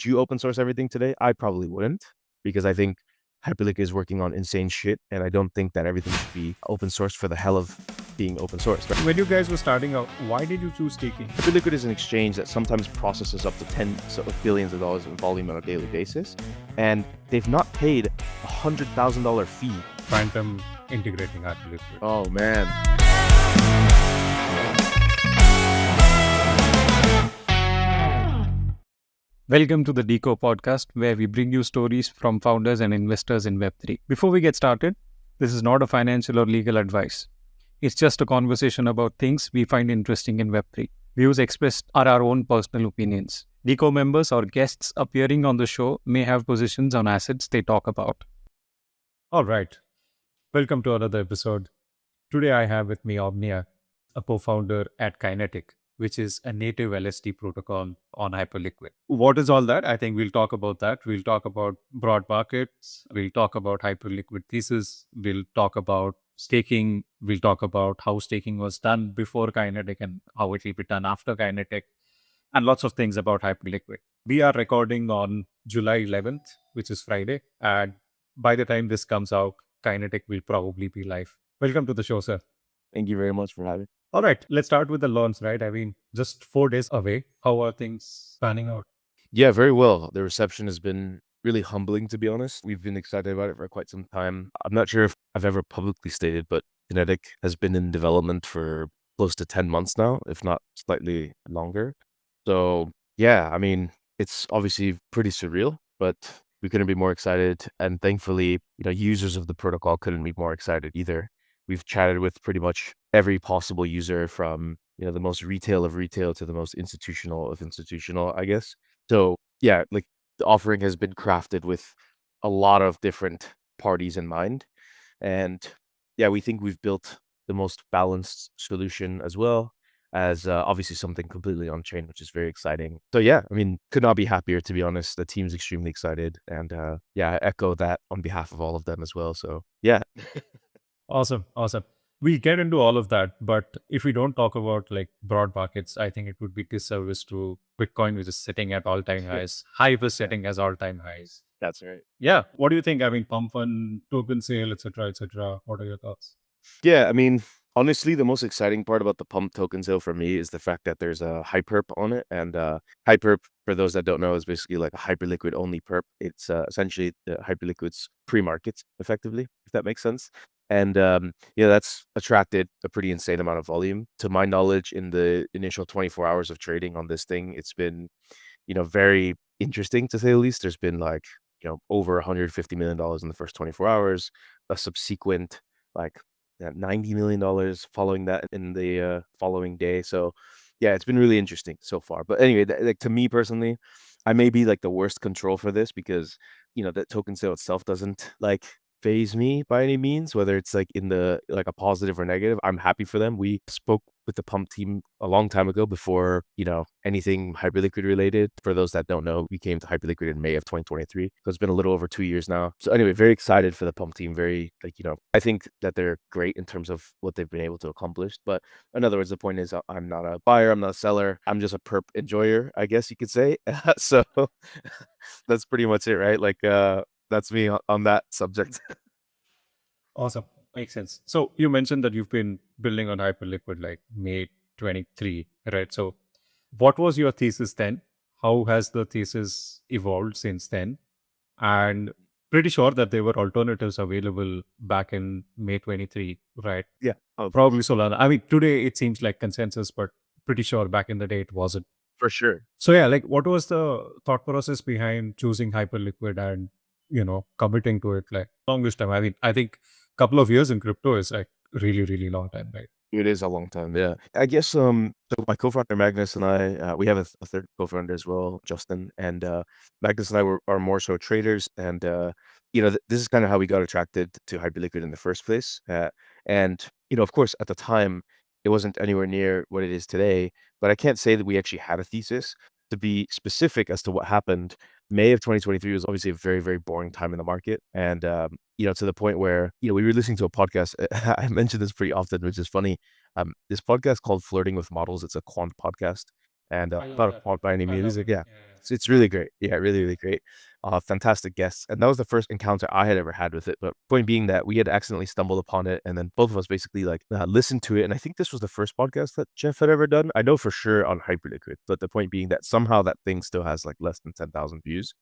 would you open source everything today? I probably wouldn't, because I think Hyperliquid is working on insane shit, and I don't think that everything should be open source for the hell of being open source. Right? When you guys were starting out, why did you choose staking? Hyperliquid is an exchange that sometimes processes up to tens of billions of dollars in volume on a daily basis, and they've not paid a $100,000 fee. Phantom integrating Hyperliquid. Oh man. Welcome to the Deco podcast, where we bring you stories from founders and investors in Web3. Before we get started, this is not a financial or legal advice. It's just a conversation about things we find interesting in Web3. Views expressed are our own personal opinions. Deco members or guests appearing on the show may have positions on assets they talk about. All right. Welcome to another episode. Today I have with me Omnia, a co-founder at Kinetiq, which is a native LSD protocol on Hyperliquid. What is all that? I think we'll talk about that. We'll talk about broad markets. We'll talk about Hyperliquid Thesis. We'll talk about staking. We'll talk about how staking was done before Kinetiq and how it will be done after Kinetiq, and lots of things about Hyperliquid. We are recording on July 11th, which is Friday. And by the time this comes out, Kinetiq will probably be live. Welcome to the show, sir. Thank you very much for having me. All right, let's start with the launch, right? I mean, just 4 days away. How are things panning out? Yeah, very well. The reception has been really humbling, to be honest. We've been excited about it for quite some time. I'm not sure if I've ever publicly stated, but Kinetiq has been in development for close to 10 months now, if not slightly longer. So yeah, I mean, it's obviously pretty surreal, but we couldn't be more excited. And thankfully, users of the protocol couldn't be more excited either. We've chatted with pretty much every possible user, from the most retail of retail to the most institutional of institutional, I guess. So yeah, like, the offering has been crafted with a lot of different parties in mind. And yeah, we think we've built the most balanced solution, as well as obviously something completely on chain, which is very exciting. So yeah, I mean, could not be happier, to be honest. The team's extremely excited, and yeah, I echo that on behalf of all of them as well. So yeah. Awesome. We'll get into all of that, but if we don't talk about like broad markets, I think it would be disservice to Bitcoin, which is sitting at all-time highs. Hype is sitting as all-time highs. That's right. Yeah. What do you think? I mean, pump fund, token sale, etc., etc. What are your thoughts? Yeah, I mean, honestly, the most exciting part about the pump token sale for me is the fact that there's a hyperp on it. And hyperp, for those that don't know, is basically like a Hyperliquid only perp. It's essentially the Hyperliquid's pre-market, effectively, if that makes sense. And that's attracted a pretty insane amount of volume. To my knowledge, in the initial 24 hours of trading on this thing, it's been, very interesting, to say the least. There's been like, over $150 million in the first 24 hours, a subsequent like $90 million following that in the following day. So yeah, it's been really interesting so far. But anyway, like, to me personally, I may be like the worst control for this, because that token sale itself doesn't like phase me by any means, whether it's like in the like a positive or negative. I'm happy for them. We spoke with the pump team a long time ago, before anything Hyperliquid related. For those that don't know, we came to Hyperliquid in May of 2023, so it's been a little over 2 years now. So anyway, very excited for the pump team. Very, like, I think that they're great in terms of what they've been able to accomplish. But in other words, the point is, I'm not a buyer, I'm not a seller, I'm just a perp enjoyer, I guess you could say. So that's pretty much it, right? Like, that's me on that subject. Awesome. Makes sense. So you mentioned that you've been building on Hyperliquid like May 23, right? So what was your thesis then? How has the thesis evolved since then? And pretty sure that there were alternatives available back in May 23, right? Yeah. Probably Solana. I mean, today it seems like consensus, but pretty sure back in the day it wasn't. For sure. So yeah, like, what was the thought process behind choosing Hyperliquid and committing to it like longest time? I mean, I think a couple of years in crypto is like really, really long time, right? It is a long time, yeah. I guess so my co-founder Magnus and I, we have a third co-founder as well, Justin, and Magnus and I are more so traders, and this is kind of how we got attracted to Hyperliquid in the first place. And of course, at the time, it wasn't anywhere near what it is today, but I can't say that we actually had a thesis. To be specific as to what happened, May of 2023 was obviously a very, very boring time in the market. And, to the point where, we were listening to a podcast. I mention this pretty often, which is funny. This podcast called Flirting with Models. It's a quant podcast. and not a fault by any means. Like, yeah, it's really great. Yeah, really, really great. Fantastic guests. And that was the first encounter I had ever had with it. But point being that we had accidentally stumbled upon it, and then both of us basically like listened to it. And I think this was the first podcast that Jeff had ever done. I know for sure on Hyperliquid, but the point being that somehow that thing still has like less than 10,000 views,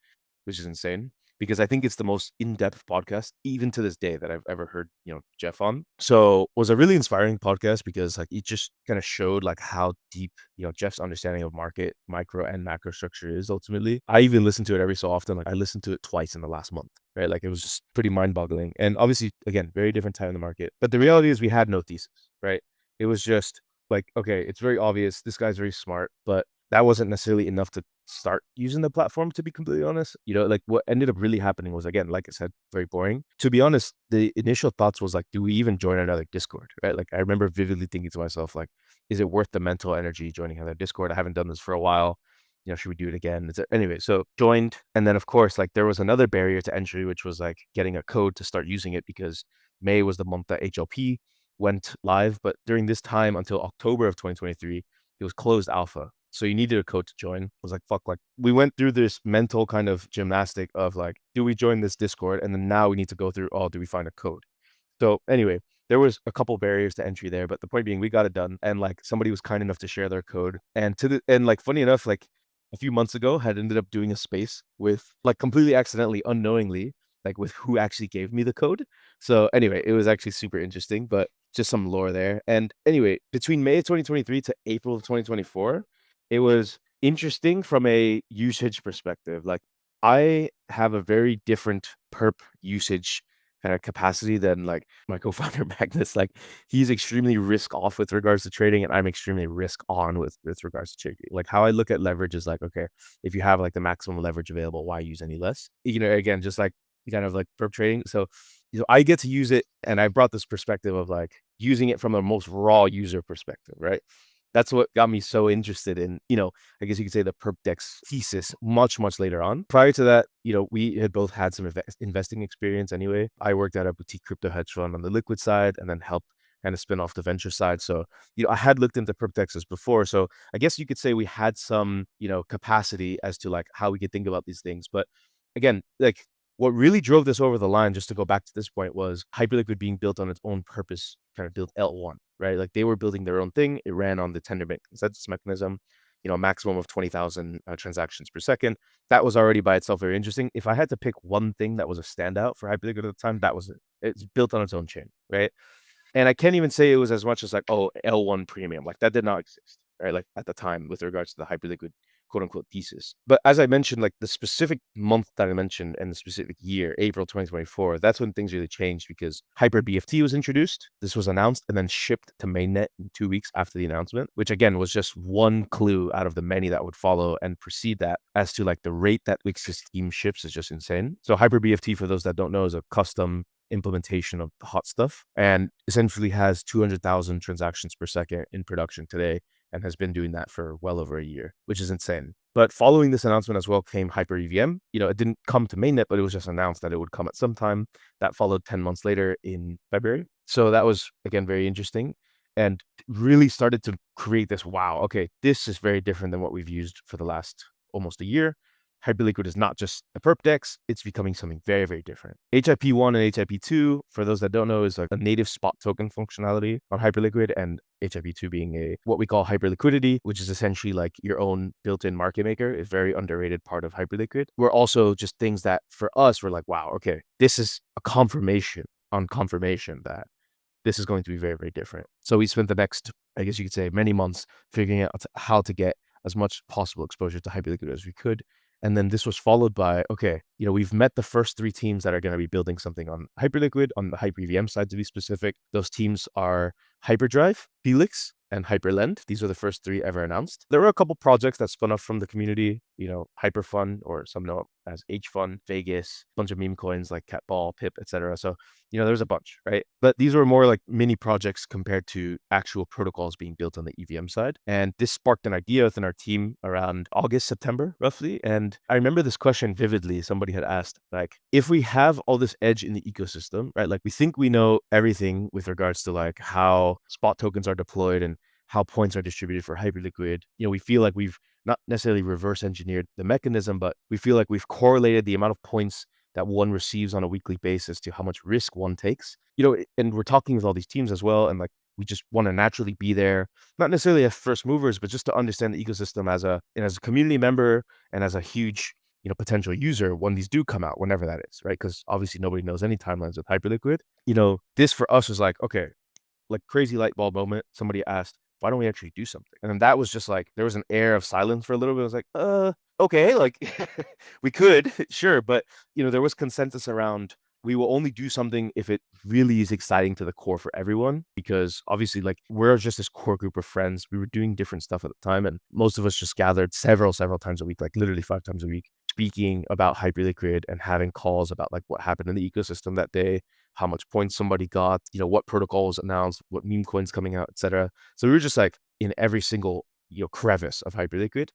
which is insane because I think it's the most in-depth podcast even to this day that I've ever heard, Jeff on. So it was a really inspiring podcast because like it just kind of showed like how deep, Jeff's understanding of market, micro and macro structure is ultimately. I even listen to it every so often. Like I listened to it twice in the last month, right? Like it was just pretty mind-boggling. And obviously, again, very different time in the market. But the reality is we had no thesis, right? It was just like, okay, it's very obvious. This guy's very smart, but that wasn't necessarily enough to start using the platform, to be completely honest. Like what ended up really happening was, again, like I said, very boring. To be honest, the initial thoughts was like, do we even join another Discord, right? Like I remember vividly thinking to myself, like, is it worth the mental energy joining another Discord? I haven't done this for a while. Should we do it again? Anyway, so joined. And then of course, like there was another barrier to entry, which was like getting a code to start using it because May was the month that HLP went live. But during this time until October of 2023, it was closed alpha. So you needed a code to join. I was like, fuck, like we went through this mental kind of gymnastic of like, do we join this Discord? And then now we need to go through, oh, do we find a code? So anyway, there was a couple barriers to entry there, but the point being we got it done. And like somebody was kind enough to share their code. And like funny enough, like a few months ago had ended up doing a space with like completely accidentally, unknowingly, like with who actually gave me the code. So anyway, it was actually super interesting, but just some lore there. And anyway, between May 2023 to April of 2024, it was interesting from a usage perspective. Like I have a very different perp usage kind of capacity than like my co-founder Magnus. Like he's extremely risk off with regards to trading, and I'm extremely risk on with regards to trading. Like how I look at leverage is like, okay, if you have like the maximum leverage available, why use any less? Again, just like kind of like perp trading. So I get to use it, and I brought this perspective of like using it from a most raw user perspective, right? That's what got me so interested in, I guess you could say the perp dex thesis much, much later on. Prior to that, we had both had some investing experience anyway. I worked at a boutique crypto hedge fund on the liquid side and then helped kind of spin off the venture side. So, I had looked into perp dexes before. So I guess you could say we had some, capacity as to like how we could think about these things. But again, like what really drove this over the line, just to go back to this point, was Hyperliquid being built on its own purpose, kind of built L1, right? Like they were building their own thing. It ran on the tender bank consensus mechanism, maximum of 20,000 transactions per second. That was already by itself very interesting. If I had to pick one thing that was a standout for Hyperliquid at the time, that was it. It's built on its own chain, right? And I can't even say it was as much as like, oh, L1 premium. Like that did not exist, right? Like at the time with regards to the Hyperliquid quote unquote thesis. But as I mentioned, like the specific month that I mentioned and the specific year, April 2024, that's when things really changed because Hyper BFT was introduced. This was announced and then shipped to mainnet in 2 weeks after the announcement, which again was just one clue out of the many that would follow and precede that as to like the rate that Wix's team ships is just insane. So Hyper BFT, for those that don't know, is a custom implementation of the hot stuff and essentially has 200,000 transactions per second in production today and has been doing that for well over a year, which is insane. But following this announcement as well came Hyper EVM. It didn't come to mainnet, but it was just announced that it would come at some time. That followed 10 months later in February. So that was, again, very interesting and really started to create this, wow, okay, this is very different than what we've used for the last almost a year. Hyperliquid is not just a perp dex, it's becoming something very, very different. HIP1 and HIP2, for those that don't know, is like a native spot token functionality on Hyperliquid, and HIP2 being a what we call hyperliquidity, which is essentially like your own built-in market maker, a very underrated part of Hyperliquid. We're also just things that for us, we're like, wow, okay, this is a confirmation on confirmation that this is going to be very, very different. So we spent the next, I guess you could say, many months figuring out how to get as much possible exposure to Hyperliquid as we could. And then this was followed by, okay, we've met the first 3 teams that are going to be building something on Hyperliquid, on the Hyper EVM side to be specific. Those teams are Hyperdrive, Felix, and Hyperlend. These are the first 3 ever announced. There were a couple projects that spun off from the community, Hyperfun, or some know it as HFun, Vegas, a bunch of meme coins like Catball, Pip, etc. So, there's a bunch, right? But these were more like mini projects compared to actual protocols being built on the EVM side. And this sparked an idea within our team around August, September, roughly. And I remember this question vividly. Somebody had asked, like, if we have all this edge in the ecosystem, right? Like we think we know everything with regards to like how spot tokens are deployed and how points are distributed for Hyperliquid. We feel like we've not necessarily reverse engineered the mechanism, but we feel like we've correlated the amount of points that one receives on a weekly basis to how much risk one takes. And we're talking with all these teams as well, and like we just want to naturally be there, not necessarily as first movers, but just to understand the ecosystem as a community member and as a huge potential user when these do come out, whenever that is, right? Because obviously nobody knows any timelines with Hyperliquid. This for us was like, okay, like crazy light bulb moment. Somebody asked, why don't we actually do something? And then that was just like, there was an air of silence for a little bit. I was like, okay, like we could, sure. But, there was consensus around, we will only do something if it really is exciting to the core for everyone, because obviously like we're just this core group of friends. We were doing different stuff at the time, and most of us just gathered several times a week, like literally 5 times a week, speaking about Hyperliquid and having calls about like what happened in the ecosystem that day, how much points somebody got, what protocol was announced, what meme coins coming out, etc. So we were just like in every single crevice of Hyperliquid.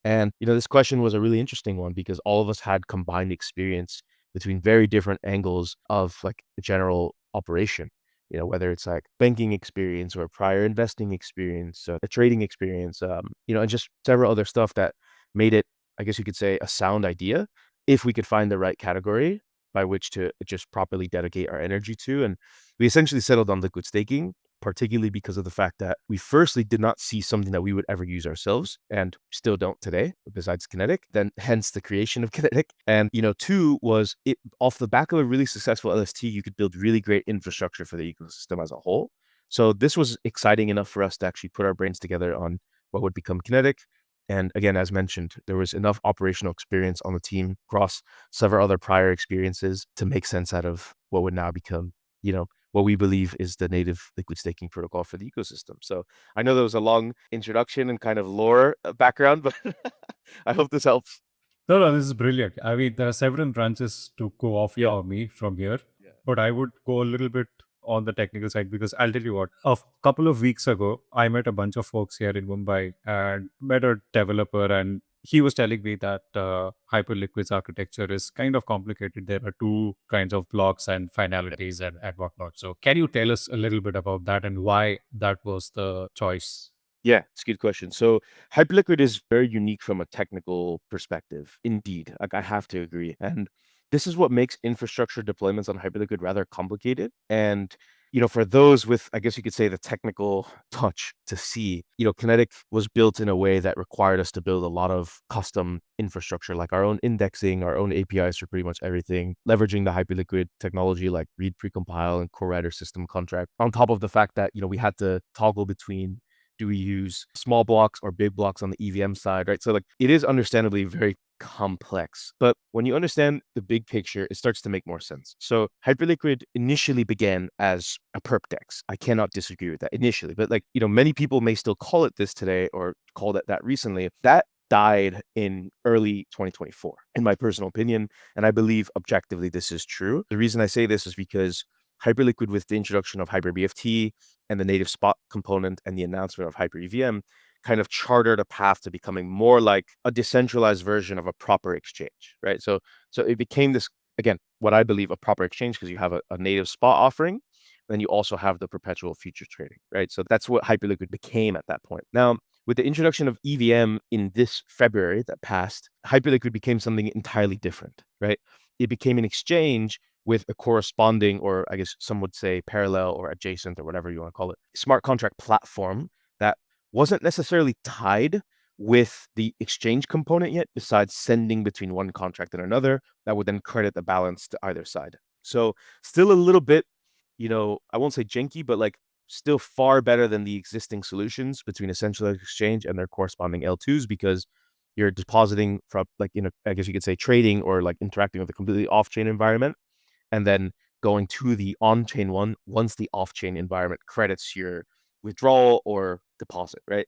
And this question was a really interesting one because all of us had combined experience between very different angles of like the general operation. Whether it's like banking experience or prior investing experience, a trading experience, and just several other stuff that made it, I guess you could say, a sound idea if we could find the right category by which to just properly dedicate our energy to. And we essentially settled on liquid staking, particularly because of the fact that we firstly did not see something that we would ever use ourselves and still don't today, besides Kinetiq, then hence the creation of Kinetiq. And, two was it off the back of a really successful LST, you could build really great infrastructure for the ecosystem as a whole. So this was exciting enough for us to actually put our brains together on what would become Kinetiq. And again, as mentioned, there was enough operational experience on the team across several other prior experiences to make sense out of what would now become, what we believe is the native liquid staking protocol for the ecosystem. So I know that was a long introduction and kind of lore background, but I hope this helps. No, no, this is brilliant. I mean, there are several branches to go off Yeah. for me from here, Yeah. but I would go a little bit on the technical side because I'll tell you what, a couple of weeks ago, I met a bunch of folks here in Mumbai and met a developer, and he was telling me that Hyperliquid's architecture is kind of complicated. There are two kinds of blocks and finalities and whatnot. So, can you tell us a little bit about that and why that was the choice? Yeah, it's a good question. So Hyperliquid is very unique from a technical perspective. Indeed, like I have to agree. And this is what makes infrastructure deployments on Hyperliquid rather complicated. And, for those with, I guess you could say, the technical touch to see, Kinetiq was built in a way that required us to build a lot of custom infrastructure, like our own indexing, our own APIs for pretty much everything, leveraging the Hyperliquid technology like read precompile and CoreWriter system contract, on top of the fact that, we had to toggle between, do we use small blocks or big blocks on the EVM side, right? So like it is understandably very complex, but when you understand the big picture, it starts to make more sense. So Hyperliquid initially began as a perp dex. I cannot disagree with that initially, but like, many people may still call it this today or called it that recently. That died in early 2024, in my personal opinion. And I believe objectively this is true. The reason I say this is because Hyperliquid, with the introduction of Hyper BFT and the native spot component and the announcement of Hyper EVM, kind of chartered a path to becoming more like a decentralized version of a proper exchange, right? So it became this, again, what I believe a proper exchange, because you have a native spot offering, then you also have the perpetual future trading, right? So that's what Hyperliquid became at that point. Now, with the introduction of EVM in this February that passed, Hyperliquid became something entirely different, right? It became an exchange with a corresponding, or I guess some would say parallel or adjacent or whatever you want to call it, smart contract platform that wasn't necessarily tied with the exchange component yet, besides sending between one contract and another that would then credit the balance to either side. So still a little bit, I won't say janky, but like still far better than the existing solutions between a centralized exchange and their corresponding L2s, because you're depositing from like, I guess you could say trading or like interacting with a completely off-chain environment, and then going to the on-chain one once the off-chain environment credits your withdrawal or deposit, right?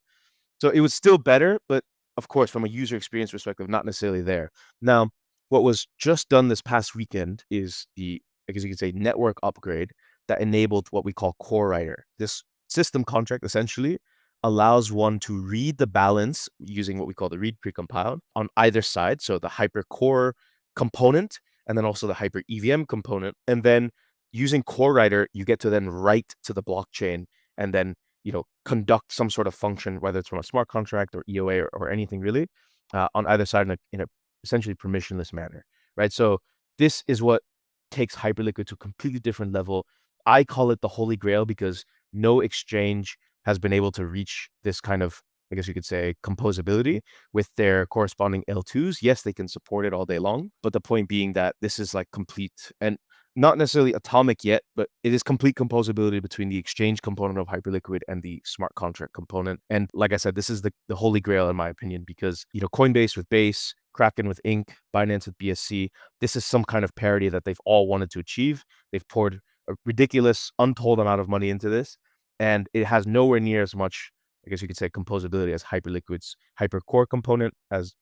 So it was still better, but of course, from a user experience perspective, not necessarily there. Now, what was just done this past weekend is the, I guess you could say, network upgrade that enabled what we call CoreWriter. This system contract essentially allows one to read the balance using what we call the read precompile on either side. So the hypercore component and then also the Hyper EVM component. And then using CoreWriter, you get to then write to the blockchain and then conduct some sort of function, whether it's from a smart contract or EOA or anything really, on either side in a essentially permissionless manner, right? So this is what takes Hyperliquid to a completely different level. I call it the holy grail because no exchange has been able to reach this kind of, I guess you could say, composability with their corresponding L2s. Yes, they can support it all day long, but the point being that this is like complete and not necessarily atomic yet, but it is complete composability between the exchange component of Hyperliquid and the smart contract component. And like I said, this is the holy grail in my opinion, because Coinbase with Base, Kraken with Ink, Binance with BSC, this is some kind of parity that they've all wanted to achieve. They've poured a ridiculous, untold amount of money into this, and it has nowhere near as much, I guess you could say, composability as Hyperliquid's Hypercore component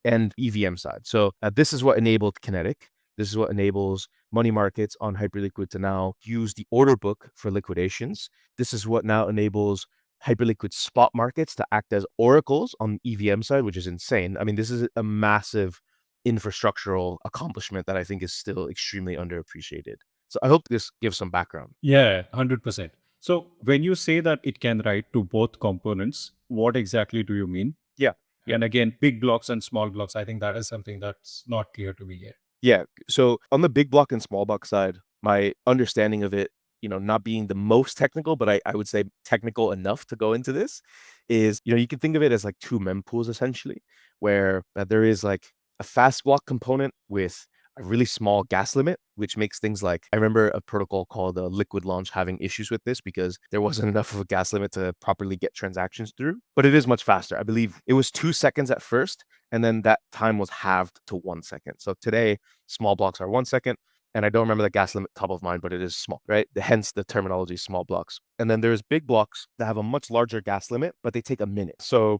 and EVM side. So this is what enabled Kinetiq. This is what enables money markets on Hyperliquid to now use the order book for liquidations. This is what now enables Hyperliquid spot markets to act as oracles on the EVM side, which is insane. I mean, this is a massive infrastructural accomplishment that I think is still extremely underappreciated. So I hope this gives some background. Yeah, 100%. So when you say that it can write to both components, what exactly do you mean? Yeah. And again, big blocks and small blocks, I think that is something that's not clear to me yet. Yeah. So on the big block and small block side, my understanding of it, not being the most technical, but I would say technical enough to go into this is, you can think of it as like two mempools essentially, where there is like a fast block component with a really small gas limit, which makes things like, I remember a protocol called Liquid Launch having issues with this because there wasn't enough of a gas limit to properly get transactions through, but it is much faster. I believe it was 2 seconds at first, and then that time was halved to 1 second. So today, small blocks are 1 second. And I don't remember the gas limit top of mind, but it is small, right? Hence the terminology small blocks. And then there's big blocks that have a much larger gas limit, but they take a minute. So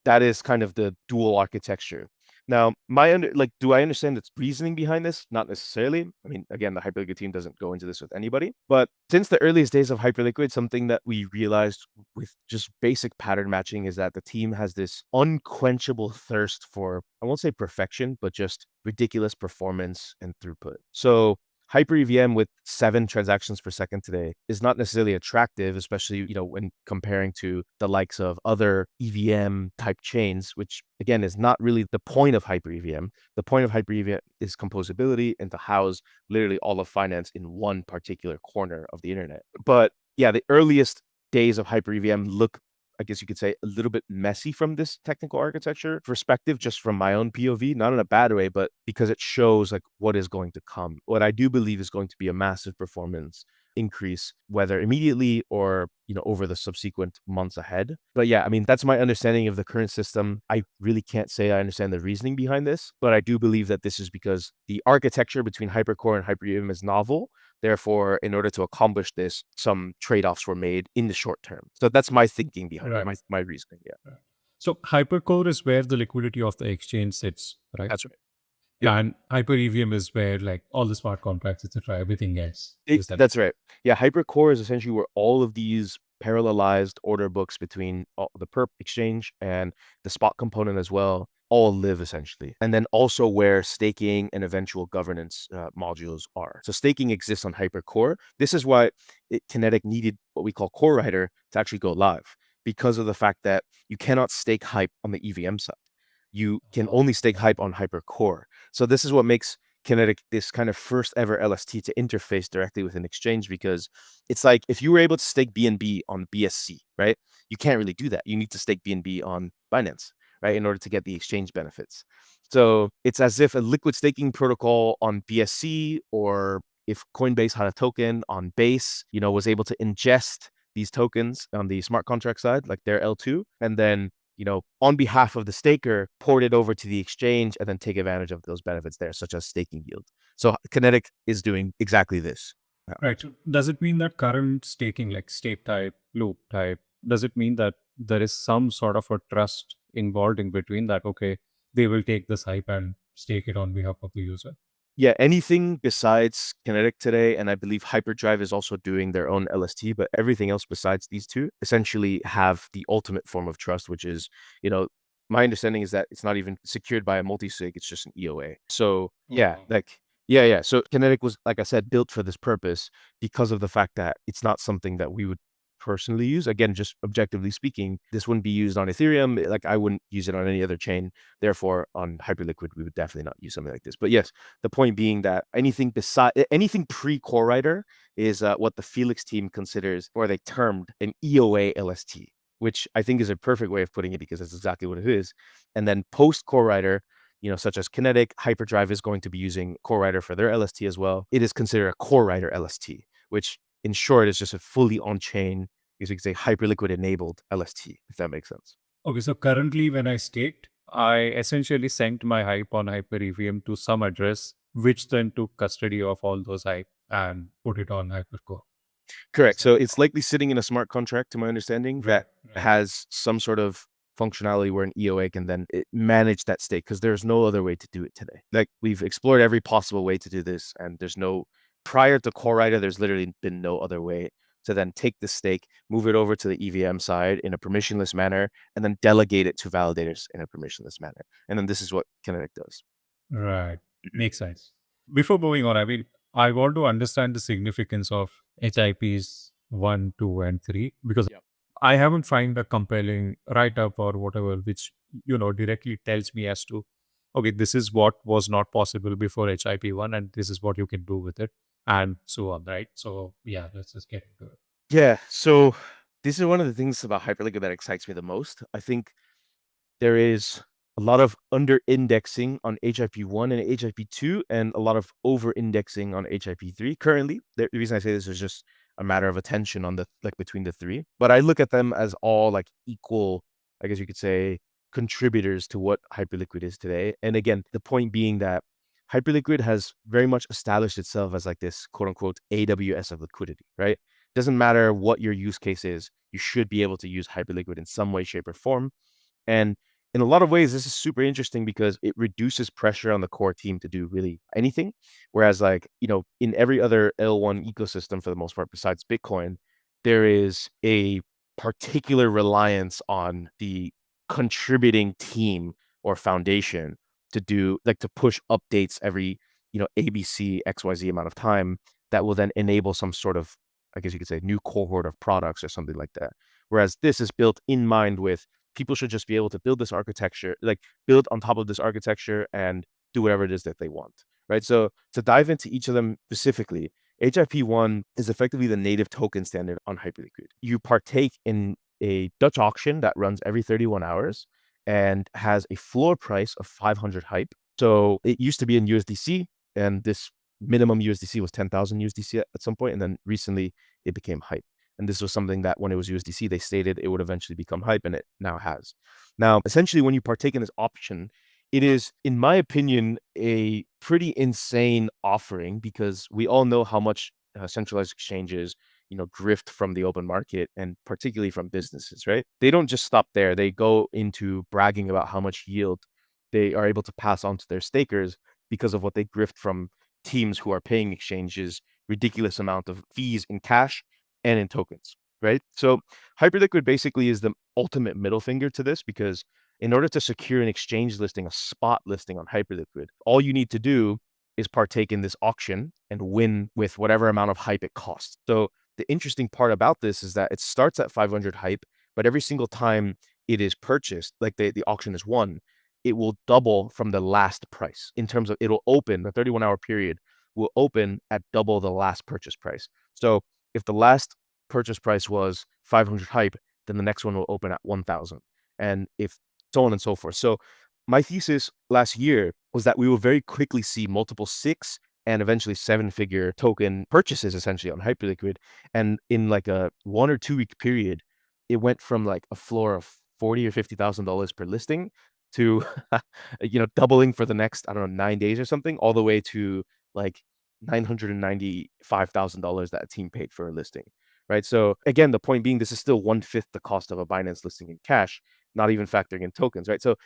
that is kind of the dual architecture. Now, do I understand its reasoning behind this? Not necessarily. I mean, again, the Hyperliquid team doesn't go into this with anybody. But since the earliest days of Hyperliquid, something that we realized with just basic pattern matching is that the team has this unquenchable thirst for, I won't say perfection, but just ridiculous performance and throughput. So Hyper EVM with 7 transactions per second today is not necessarily attractive, especially, when comparing to the likes of other EVM type chains, which again is not really the point of Hyper EVM. The point of Hyper EVM is composability and to house literally all of finance in one particular corner of the internet. But yeah, the earliest days of Hyper EVM look, I guess you could say, a little bit messy from this technical architecture perspective, just from my own POV, not in a bad way, but because it shows like what is going to come. What I do believe is going to be a massive performance increase, whether immediately or, over the subsequent months ahead. But yeah, I mean, that's my understanding of the current system. I really can't say I understand the reasoning behind this, but I do believe that this is because the architecture between Hypercore and Hyper EVM is novel. Therefore, in order to accomplish this, some trade-offs were made in the short term. So that's my thinking behind it, my reasoning. Yeah. So Hypercore is where the liquidity of the exchange sits, right? That's right. Yeah, and Hyper EVM is where like all the smart contracts, etc., everything else. That's right. Yeah, Hypercore is essentially where all of these parallelized order books between the perp exchange and the spot component as well all live essentially. And then also where staking and eventual governance modules are. So staking exists on Hypercore. This is why Kinetiq needed what we call CoreWriter to actually go live, because of the fact that you cannot stake Hype on the EVM side. You can only stake Hype on Hypercore. So this is what makes Kinetiq this kind of first ever LST to interface directly with an exchange, because it's like if you were able to stake BNB on BSC, right? You can't really do that. You need to stake BNB on Binance, right, in order to get the exchange benefits. So it's as if a liquid staking protocol on BSC, or if Coinbase had a token on Base, was able to ingest these tokens on the smart contract side, like their L2, and then on behalf of the staker, port it over to the exchange and then take advantage of those benefits there, such as staking yield. So Kinetiq is doing exactly this. Right. So does it mean that current staking, like state type, loop type, does it mean that there is some sort of a trust involved in between that, okay, they will take this hype and stake it on behalf of the user? Yeah, anything besides Kinetiq today, and I believe Hyperdrive is also doing their own LST, but everything else besides these two essentially have the ultimate form of trust, which is, my understanding is that it's not even secured by a multisig, it's just an EOA. So yeah, So Kinetiq was, like I said, built for this purpose because of the fact that it's not something that we would personally use. Again, just objectively speaking, this wouldn't be used on Ethereum. Like I wouldn't use it on any other chain. Therefore, on Hyperliquid, we would definitely not use something like this. But yes, the point being that anything pre-CoreWriter is what the Felix team considers, or they termed, an EOA LST, which I think is a perfect way of putting it because that's exactly what it is. And then post CoreWriter, such as Kinetiq, Hyperdrive is going to be using CoreWriter for their LST as well. It is considered a CoreWriter LST, which in short is just a fully on-chain, you could say Hyperliquid enabled LST, if that makes sense. Okay, so currently when I staked, I essentially sent my hype on Hyper EVM to some address, which then took custody of all those hype and put it on Hypercore. Correct. So it's likely sitting in a smart contract, to my understanding, that Right. has some sort of functionality where an EOA can then manage that stake, because there's no other way to do it today. Like we've explored every possible way to do this, and prior to CoreWriter, there's literally been no other way to then take the stake, move it over to the EVM side in a permissionless manner, and then delegate it to validators in a permissionless manner. And then this is what Kinetiq does. Right. Makes sense. Before moving on, I mean, I want to understand the significance of HIPs 1, 2, and 3 because Yep. I haven't found a compelling write-up or whatever which, directly tells me as to, okay, this is what was not possible before HIP1 and this is what you can do with it and so on, right? So yeah, let's just get into it. Yeah. So this is one of the things about Hyperliquid that excites me the most. I think there is a lot of under indexing on HIP1 and HIP2 and a lot of over indexing on HIP3 currently. The reason I say this is just a matter of attention on between the three, but I look at them as all like equal, I guess you could say, contributors to what Hyperliquid is today. And again, the point being that Hyperliquid has very much established itself as like this quote unquote AWS of liquidity, right? Doesn't matter what your use case is, you should be able to use Hyperliquid in some way, shape, or form. And in a lot of ways, this is super interesting because it reduces pressure on the core team to do really anything. Whereas, in every other L1 ecosystem, for the most part, besides Bitcoin, there is a particular reliance on the contributing team or foundation to push updates every, ABC, XYZ amount of time that will then enable some sort of, I guess you could say, new cohort of products or something like that. Whereas this is built in mind with people should just be able to build this architecture, like build on top of this architecture and do whatever it is that they want, right? So to dive into each of them specifically, HIP1 is effectively the native token standard on Hyperliquid. You partake in a Dutch auction that runs every 31 hours and has a floor price of 500 hype. So it used to be in USDC, and this minimum USDC was 10,000 USDC at some point, and then recently it became hype. And this was something that when it was USDC, they stated it would eventually become hype, and it now has. Now, essentially, when you partake in this option, it is, in my opinion, a pretty insane offering because we all know how much centralized exchanges, drift from the open market and particularly from businesses, right? They don't just stop there. They go into bragging about how much yield they are able to pass on to their stakers because of what they grift from teams who are paying exchanges ridiculous amount of fees in cash and in tokens, right? So Hyperliquid basically is the ultimate middle finger to this because in order to secure an exchange listing, a spot listing on Hyperliquid, all you need to do is partake in this auction and win with whatever amount of hype it costs. So the interesting part about this is that it starts at 500 hype, but every single time it is purchased, like the auction is won, it will double from the last price in terms of it'll open, the 31-hour period will open at double the last purchase price. So if the last purchase price was 500 hype, then the next one will open at 1,000, and if so on and so forth. So my thesis last year was that we will very quickly see multiple 6 and eventually 7-figure token purchases essentially on Hyperliquid. And in like a 1 or 2 week period, it went from like a floor of $40,000 or $50,000 per listing to, doubling for the next, I don't know, 9 days or something, all the way to like $995,000 that a team paid for a listing, right? So again, the point being, this is still 1/5 the cost of a Binance listing in cash, not even factoring in tokens, right? So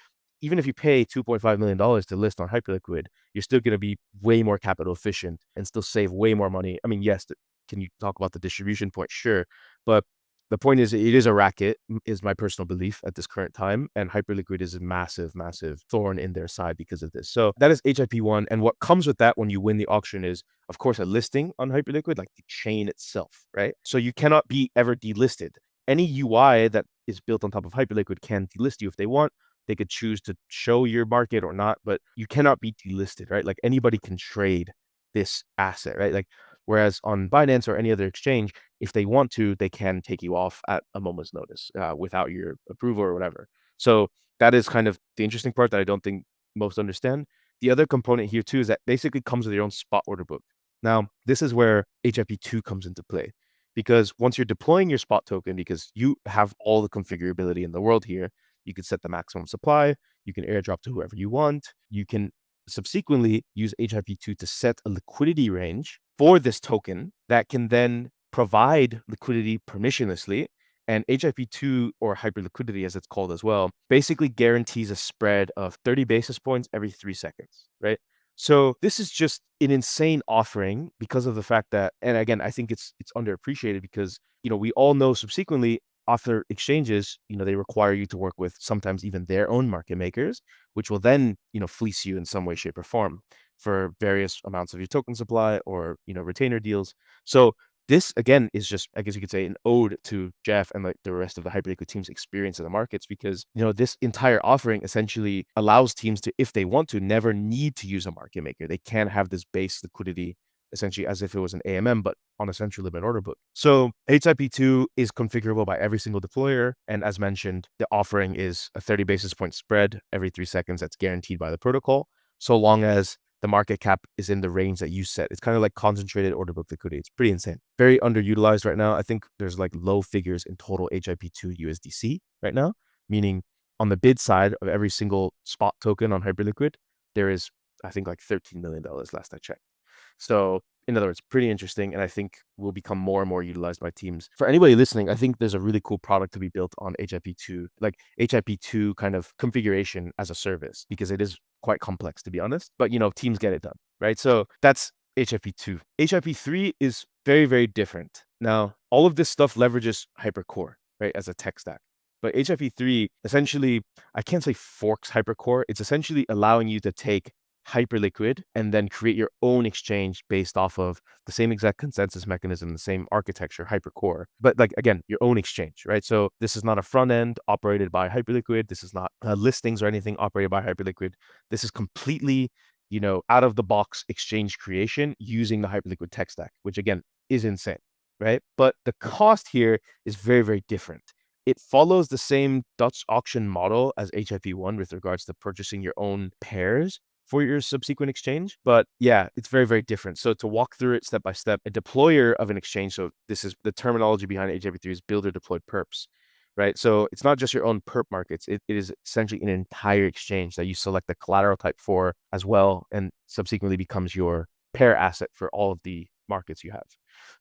even if you pay $2.5 million to list on Hyperliquid, you're still going to be way more capital efficient and still save way more money. I mean, yes, can you talk about the distribution point? Sure. But the point is, it is a racket, is my personal belief at this current time, and Hyperliquid is a massive, massive thorn in their side because of this. So that is HIP1, and what comes with that when you win the auction is, of course, a listing on Hyperliquid, like the chain itself, right? So you cannot be ever delisted. Any UI that is built on top of Hyperliquid can delist you if they want. They could choose to show your market or not, but you cannot be delisted, right? Like anybody can trade this asset, right? Like whereas on Binance or any other exchange, if they want to, they can take you off at a moment's notice without your approval or whatever. So that is kind of the interesting part that I don't think most understand. The other component here too is that basically comes with your own spot order book. Now, this is where HIP2 comes into play, because once you're deploying your spot token, because you have all the configurability in the world here, you can set the maximum supply, you can airdrop to whoever you want, you can subsequently use HIP2 to set a liquidity range for this token that can then provide liquidity permissionlessly. And HIP2, or hyperliquidity as it's called as well, basically guarantees a spread of 30 basis points every 3 seconds, right? So this is just an insane offering because of the fact that, and again, I think it's underappreciated because, we all know subsequently author exchanges, they require you to work with sometimes even their own market makers, which will then, fleece you in some way, shape, or form for various amounts of your token supply or, retainer deals. So this again is just, I guess you could say, an ode to Jeff and like the rest of the Hyperliquid team's experience in the markets, because this entire offering essentially allows teams to, if they want to, never need to use a market maker. They can have this base liquidity essentially as if it was an AMM, but on a central limit order book. So HIP2 is configurable by every single deployer. And as mentioned, the offering is a 30 basis point spread every 3 seconds that's guaranteed by the protocol, so long as the market cap is in the range that you set. It's kind of like concentrated order book liquidity. It's pretty insane. Very underutilized right now. I think there's like low figures in total HIP2 USDC right now, meaning on the bid side of every single spot token on Hyperliquid, there is, I think, like $13 million last I checked. So in other words, pretty interesting, and I think will become more and more utilized by teams. For anybody listening, I think there's a really cool product to be built on HIP2, like HIP2 kind of configuration as a service, because it is quite complex, to be honest, but teams get it done, right? So that's HIP2. HIP3 is very, very different. Now, all of this stuff leverages Hypercore, right, as a tech stack. But HIP3 essentially, I can't say forks Hypercore. It's essentially allowing you to take Hyperliquid and then create your own exchange based off of the same exact consensus mechanism, the same architecture, Hypercore, but like, again, your own exchange, right? So this is not a front end operated by Hyperliquid. This is not listings or anything operated by Hyperliquid. This is completely, out of the box exchange creation using the Hyperliquid tech stack, which again is insane, right? But the cost here is very, very different. It follows the same Dutch auction model as HIP1 with regards to purchasing your own pairs for your subsequent exchange. But yeah, it's very, very different. So to walk through it step by step, a deployer of an exchange, so this is the terminology behind HIP3 is builder deployed perps, right? So it's not just your own perp markets. It is essentially an entire exchange that you select the collateral type for as well, and subsequently becomes your pair asset for all of the markets you have.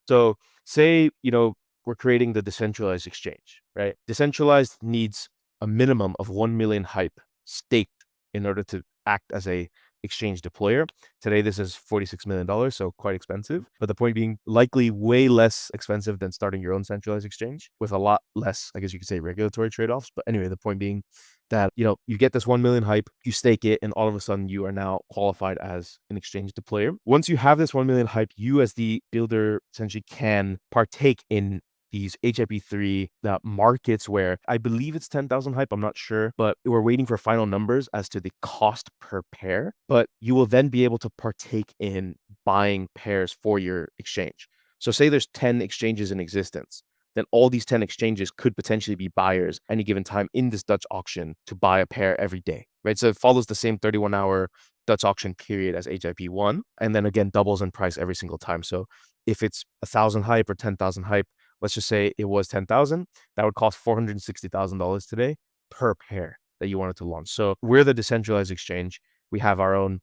So say, we're creating the decentralized exchange, right? Decentralized needs a minimum of 1 million hype staked in order to act as a exchange deployer. Today, this is $46 million, so quite expensive. But the point being, likely way less expensive than starting your own centralized exchange with a lot less, I guess you could say, regulatory trade-offs. But anyway, the point being that, you get this 1 million hype, you stake it, and all of a sudden you are now qualified as an exchange deployer. Once you have this 1 million hype, you as the builder essentially can partake in these HIP3 markets where I believe it's 10,000 hype. I'm not sure, but we're waiting for final numbers as to the cost per pair. But you will then be able to partake in buying pairs for your exchange. So say there's 10 exchanges in existence, then all these 10 exchanges could potentially be buyers any given time in this Dutch auction to buy a pair every day, right? So it follows the same 31-hour Dutch auction period as HIP1, and then again doubles in price every single time. So if it's 1,000 hype or 10,000 hype, let's just say it was 10,000, that would cost $460,000 today per pair that you wanted to launch. So we're the decentralized exchange. We have our own,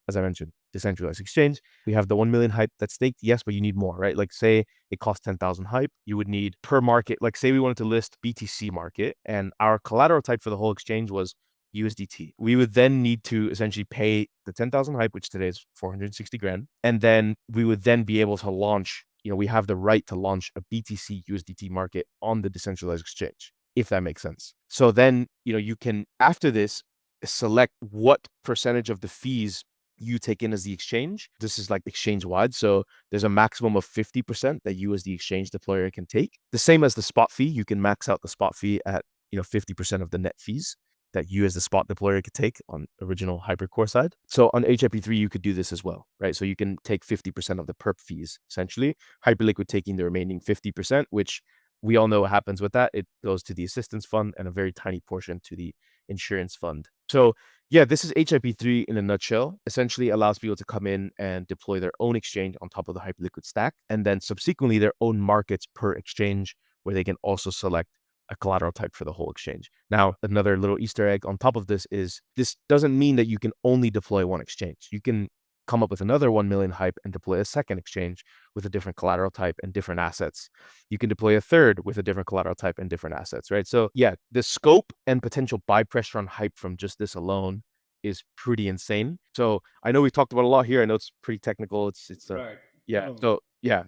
as I mentioned, decentralized exchange. We have the 1 million hype that's staked. Yes, but you need more, right? Like say it costs 10,000 hype, you would need per market. Like say we wanted to list BTC market and our collateral type for the whole exchange was USDT. We would then need to essentially pay the 10,000 hype, which today is 460 grand. And then we would then be able to launch we have the right to launch a BTC USDT market on the decentralized exchange, if that makes sense. So then, you can, after this, select what percentage of the fees you take in as the exchange. This is like exchange wide. So there's a maximum of 50% that you as the exchange deployer can take. The same as the spot fee, you can max out the spot fee at 50% of the net fees that you as the spot deployer could take on original Hypercore side. So on HIP3, you could do this as well, right? So you can take 50% of the perp fees, essentially. Hyperliquid taking the remaining 50%, which we all know what happens with that. It goes to the assistance fund and a very tiny portion to the insurance fund. So yeah, this is HIP3 in a nutshell. Essentially allows people to come in and deploy their own exchange on top of the Hyperliquid stack, and then subsequently their own markets per exchange, where they can also select a collateral type for the whole exchange. Now, another little Easter egg on top of this is this doesn't mean that you can only deploy one exchange. You can come up with another 1 million hype and deploy a second exchange with a different collateral type and different assets. You can deploy a third with a different collateral type and different assets, right? So yeah, the scope and potential buy pressure on hype from just this alone is pretty insane. So I know we talked about a lot here. I know it's pretty technical. It's Right. yeah. No, So yeah,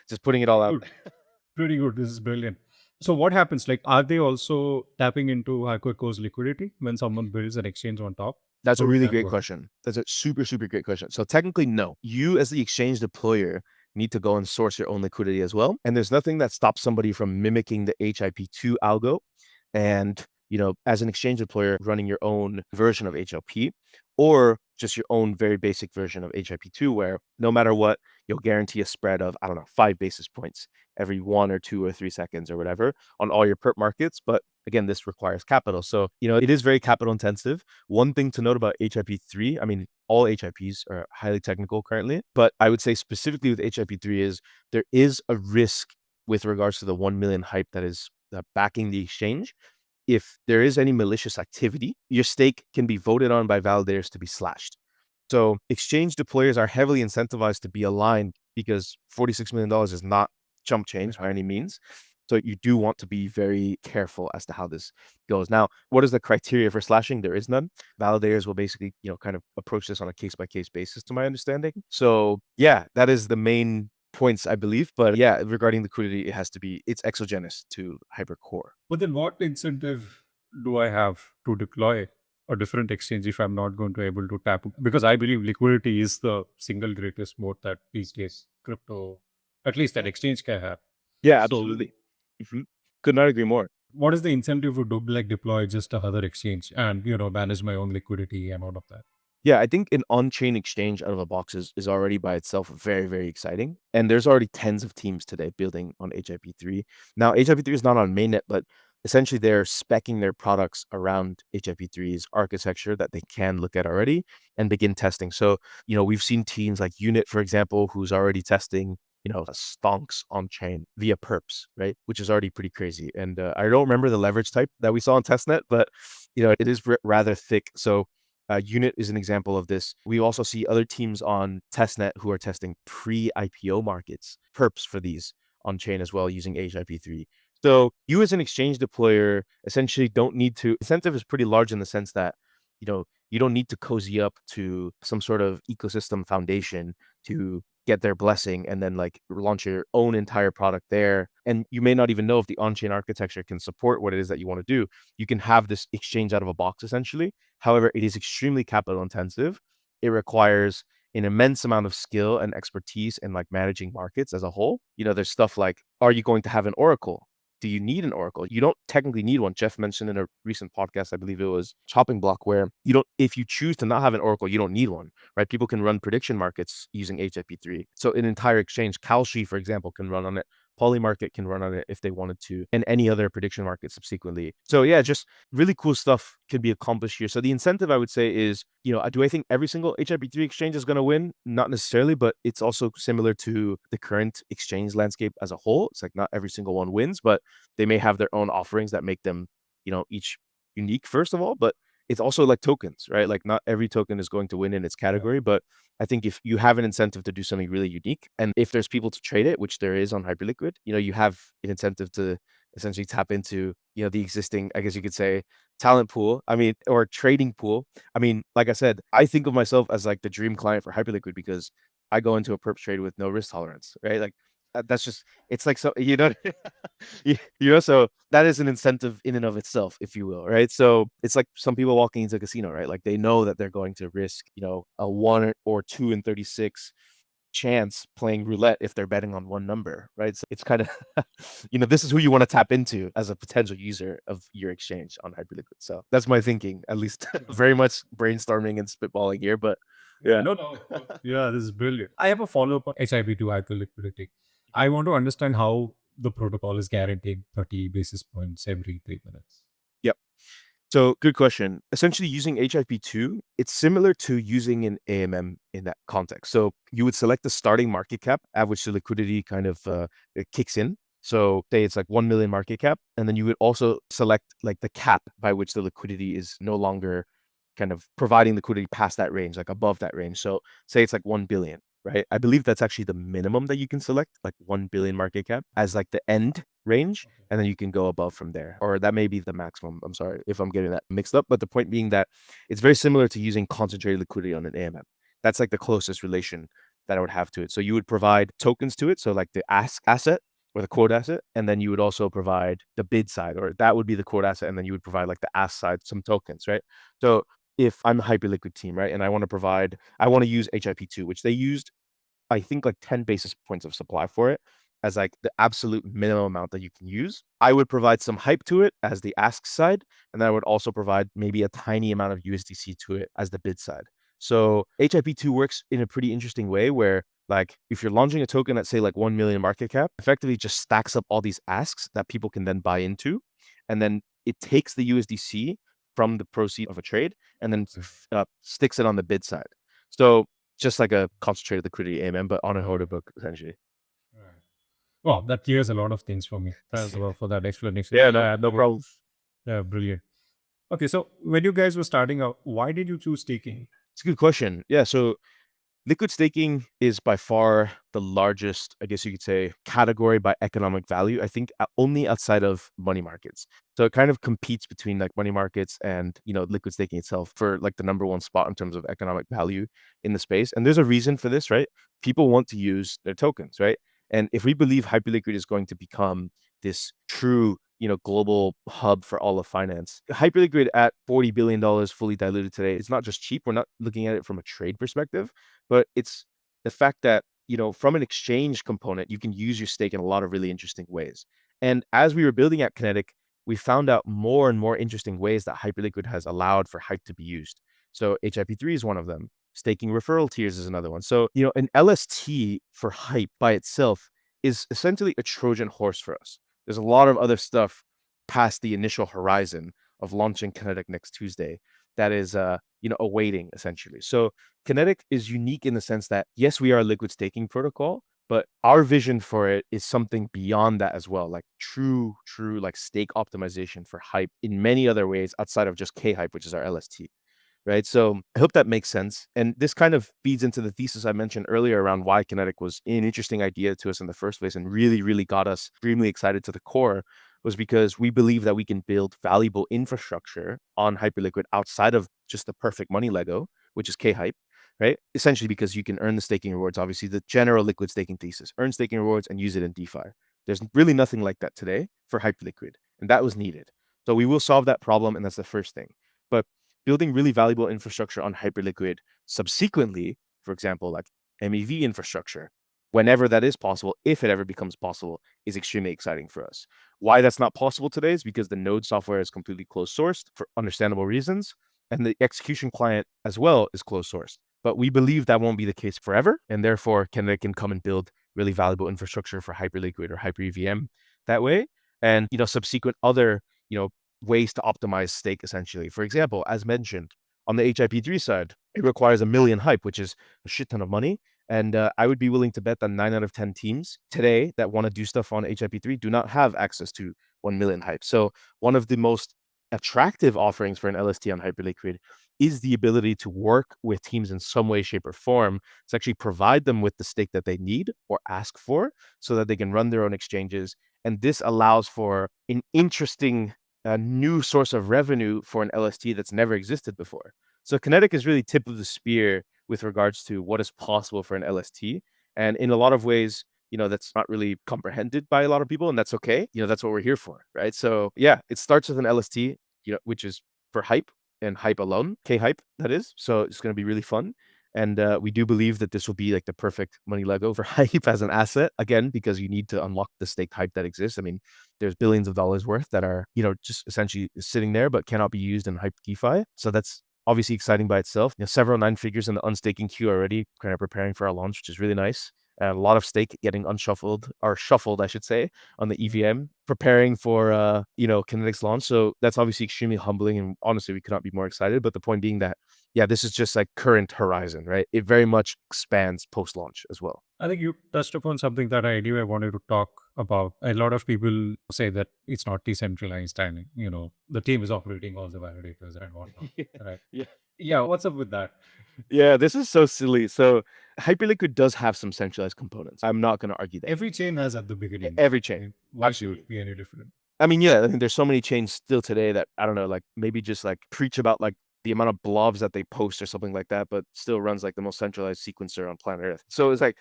just putting it all out. good. Pretty good. This is brilliant. So what happens? Like, are they also tapping into Hypercore's liquidity when someone builds an exchange on top? That's How a does really that great work? question. That's a super, super great question. So technically, no. You as the exchange deployer need to go and source your own liquidity as well. And there's nothing that stops somebody from mimicking the HIP2 algo and, as an exchange deployer, running your own version of HLP, or just your own very basic version of HIP2, where no matter what, you'll guarantee a spread of, I don't know, 5 basis points every 1 or 2 or 3 seconds or whatever on all your perp markets. But again, this requires capital. So, it is very capital intensive. One thing to note about HIP3, I mean, all HIPs are highly technical currently, but I would say specifically with HIP3 is there is a risk with regards to the 1 million hype that is backing the exchange. If there is any malicious activity, your stake can be voted on by validators to be slashed. So exchange deployers are heavily incentivized to be aligned because $46 million is not chump change by any means. So you do want to be very careful as to how this goes. Now, what is the criteria for slashing? There is none. Validators will basically, kind of approach this on a case-by-case basis, to my understanding. So yeah, that is the main points, I believe. But yeah, regarding liquidity, it's exogenous to Hypercore. But then what incentive do I have to deploy a different exchange if I'm not going to able to tap? Because I believe liquidity is the single greatest moat that these days crypto, at least that exchange can have. Yeah, So absolutely. Could not agree more. what is the incentive to do, like deploy just another exchange and manage my own liquidity and all of that? Yeah, I think an on-chain exchange out of a box is already by itself very, very exciting. And there's already tens of teams today building on HIP3. Now, HIP3 is not on mainnet, but essentially they're speccing their products around HIP3's architecture that they can look at already and begin testing. So, we've seen teams like Unit, for example, who's already testing, stonks on chain via perps, right? Which is already pretty crazy. And I don't remember the leverage type that we saw on testnet, but, it is rather thick. So Unit is an example of this. We also see other teams on testnet who are testing pre-IPO markets, perps for these on chain as well using HIP3. So you as an exchange deployer essentially don't need to, incentive is pretty large in the sense that, you don't need to cozy up to some sort of ecosystem foundation to get their blessing and then like launch your own entire product there. And you may not even know if the on-chain architecture can support what it is that you want to do. You can have this exchange out of a box essentially. However, it is extremely capital intensive. It requires an immense amount of skill and expertise in like managing markets as a whole. There's stuff like, are you going to have an oracle? Do you need an oracle? You don't technically need one. Jeff mentioned in a recent podcast, I believe it was Chopping Block, where if you choose to not have an oracle, you don't need one, right? People can run prediction markets using HIP3. So an entire exchange, Kalshi, for example, can run on it. Polymarket can run on it if they wanted to, and any other prediction market subsequently. So yeah, just really cool stuff can be accomplished here. So the incentive I would say is, do I think every single HIP3 exchange is going to win? Not necessarily, but it's also similar to the current exchange landscape as a whole. It's like not every single one wins, but they may have their own offerings that make them, each unique, first of all. But it's also like tokens, right? Like not every token is going to win in its category, but I think if you have an incentive to do something really unique, and if there's people to trade it, which there is on Hyperliquid, you have an incentive to essentially tap into, the existing, I guess you could say, talent pool. I mean, or trading pool. I mean, like I said, I think of myself as like the dream client for Hyperliquid because I go into a perp trade with no risk tolerance, right? Like that's just it's like so so that is an incentive in and of itself, if you will, right? So it's like some people walking into a casino, right? Like they know that they're going to risk a 1 or 2 in 36 chance playing roulette if they're betting on one number, right? So it's kind of this is who you want to tap into as a potential user of your exchange on Hyperliquid. So that's my thinking, at least. Very much brainstorming and spitballing here, but yeah. No, of course. Yeah, this is brilliant. I have a follow-up on HIP2 hyperliquidity. I want to understand how the protocol is guaranteeing 30 basis points every 3 minutes. Yep. So good question. Essentially, using HIP2, it's similar to using an AMM in that context. So you would select the starting market cap at which the liquidity kind of it kicks in. So say it's like 1 million market cap, and then you would also select like the cap by which the liquidity is no longer kind of providing liquidity past that range, like above that range. So say it's like 1 billion, right? I believe that's actually the minimum that you can select, like 1 billion market cap as like the end range, and then you can go above from there. Or that may be the maximum. I'm sorry if I'm getting that mixed up, but the point being that it's very similar to using concentrated liquidity on an AMM. That's like the closest relation that I would have to it. So you would provide tokens to it, so like the ask asset or the quote asset, and then you would also provide the bid side, or that would be the quote asset, and then you would provide like the ask side, some tokens, right? So if I'm a Hyperliquid team, right, and I want to use HIP2, which they used, I think, like 10 basis points of supply for it as like the absolute minimum amount that you can use. I would provide some hype to it as the ask side, and then I would also provide maybe a tiny amount of USDC to it as the bid side. So HIP2 works in a pretty interesting way where, like, if you're launching a token that say like 1 million market cap, effectively just stacks up all these asks that people can then buy into, and then it takes the USDC from the proceed of a trade and then sticks it on the bid side. So just like a concentrated liquidity AMM, but on a order book, essentially. Right. Well, that clears a lot of things for me. Thanks a lot for that explanation. Yeah, no problem. Yeah, brilliant. Okay, so when you guys were starting out, why did you choose staking? It's a good question. Yeah, so liquid staking is by far the largest, I guess you could say, category by economic value, I think only outside of money markets. So it kind of competes between like money markets and, liquid staking itself for like the number one spot in terms of economic value in the space. And there's a reason for this, right? People want to use their tokens, right? And if we believe Hyperliquid is going to become this true, global hub for all of finance, Hyperliquid at $40 billion fully diluted today, it's not just cheap. We're not looking at it from a trade perspective, but it's the fact that, from an exchange component, you can use your stake in a lot of really interesting ways. And as we were building at Kinetiq, we found out more and more interesting ways that Hyperliquid has allowed for Hype to be used. So HIP3 is one of them. Staking referral tiers is another one. So, an LST for Hype by itself is essentially a Trojan horse for us. There's a lot of other stuff past the initial horizon of launching Kinetiq next Tuesday that is, awaiting essentially. So Kinetiq is unique in the sense that, yes, we are a liquid staking protocol, but our vision for it is something beyond that as well, like true like stake optimization for Hype in many other ways outside of just K-Hype, which is our LST. Right. So I hope that makes sense. And this kind of feeds into the thesis I mentioned earlier around why Kinetiq was an interesting idea to us in the first place and really, really got us extremely excited to the core, was because we believe that we can build valuable infrastructure on Hyperliquid outside of just the perfect money Lego, which is K-Hype, right? Essentially because you can earn the staking rewards, obviously the general liquid staking thesis, earn staking rewards and use it in DeFi. There's really nothing like that today for Hyperliquid, and that was needed. So we will solve that problem, and that's the first thing. But building really valuable infrastructure on Hyperliquid subsequently, for example, like MEV infrastructure, whenever that is possible, if it ever becomes possible, is extremely exciting for us. Why that's not possible today is because the node software is completely closed sourced for understandable reasons, and the execution client as well is closed sourced. But we believe that won't be the case forever, and therefore Kinetiq can come and build really valuable infrastructure for Hyperliquid or Hyper EVM that way. And subsequent other ways to optimize stake, essentially. For example, as mentioned, on the HIP3 side, it requires 1 million hype, which is a shit ton of money. And I would be willing to bet that 9 out of 10 teams today that want to do stuff on HIP3 do not have access to 1 million hype. So one of the most attractive offerings for an LST on Hyperliquid is the ability to work with teams in some way, shape, or form to actually provide them with the stake that they need or ask for so that they can run their own exchanges. And this allows for an interesting new source of revenue for an LST that's never existed before. So Kinetiq is really tip of the spear with regards to what is possible for an LST. And in a lot of ways, that's not really comprehended by a lot of people, and that's okay. That's what we're here for, right? So yeah, it starts with an LST, which is for hype and hype alone, K-hype, that is. So it's going to be really fun. And we do believe that this will be like the perfect money Lego for hype as an asset, again, because you need to unlock the staked hype that exists. I mean, there's billions of dollars worth that are, just essentially sitting there, but cannot be used in hype DeFi. So that's obviously exciting by itself. Several nine figures in the unstaking queue already, kind of preparing for our launch, which is really nice. A lot of stake getting unshuffled, or shuffled, I should say, on the EVM, preparing for Kinetiq's launch. So that's obviously extremely humbling, and honestly, we could not be more excited. But the point being that, yeah, this is just like current horizon, right? It very much expands post-launch as well. I think you touched upon something that I anyway wanted to talk about. A lot of people say that it's not decentralized and, the team is operating all the validators and whatnot. Right. Yeah. Yeah. What's up with that? Yeah, this is so silly. So Hyperliquid does have some centralized components. I'm not going to argue that. Every chain has at the beginning. Every chain. Right? Why should Absolutely. it be any different? I mean, yeah, I think there's so many chains still today that, I don't know, like maybe just like preach about like the amount of blobs that they post or something like that, but still runs like the most centralized sequencer on planet Earth. So it's like,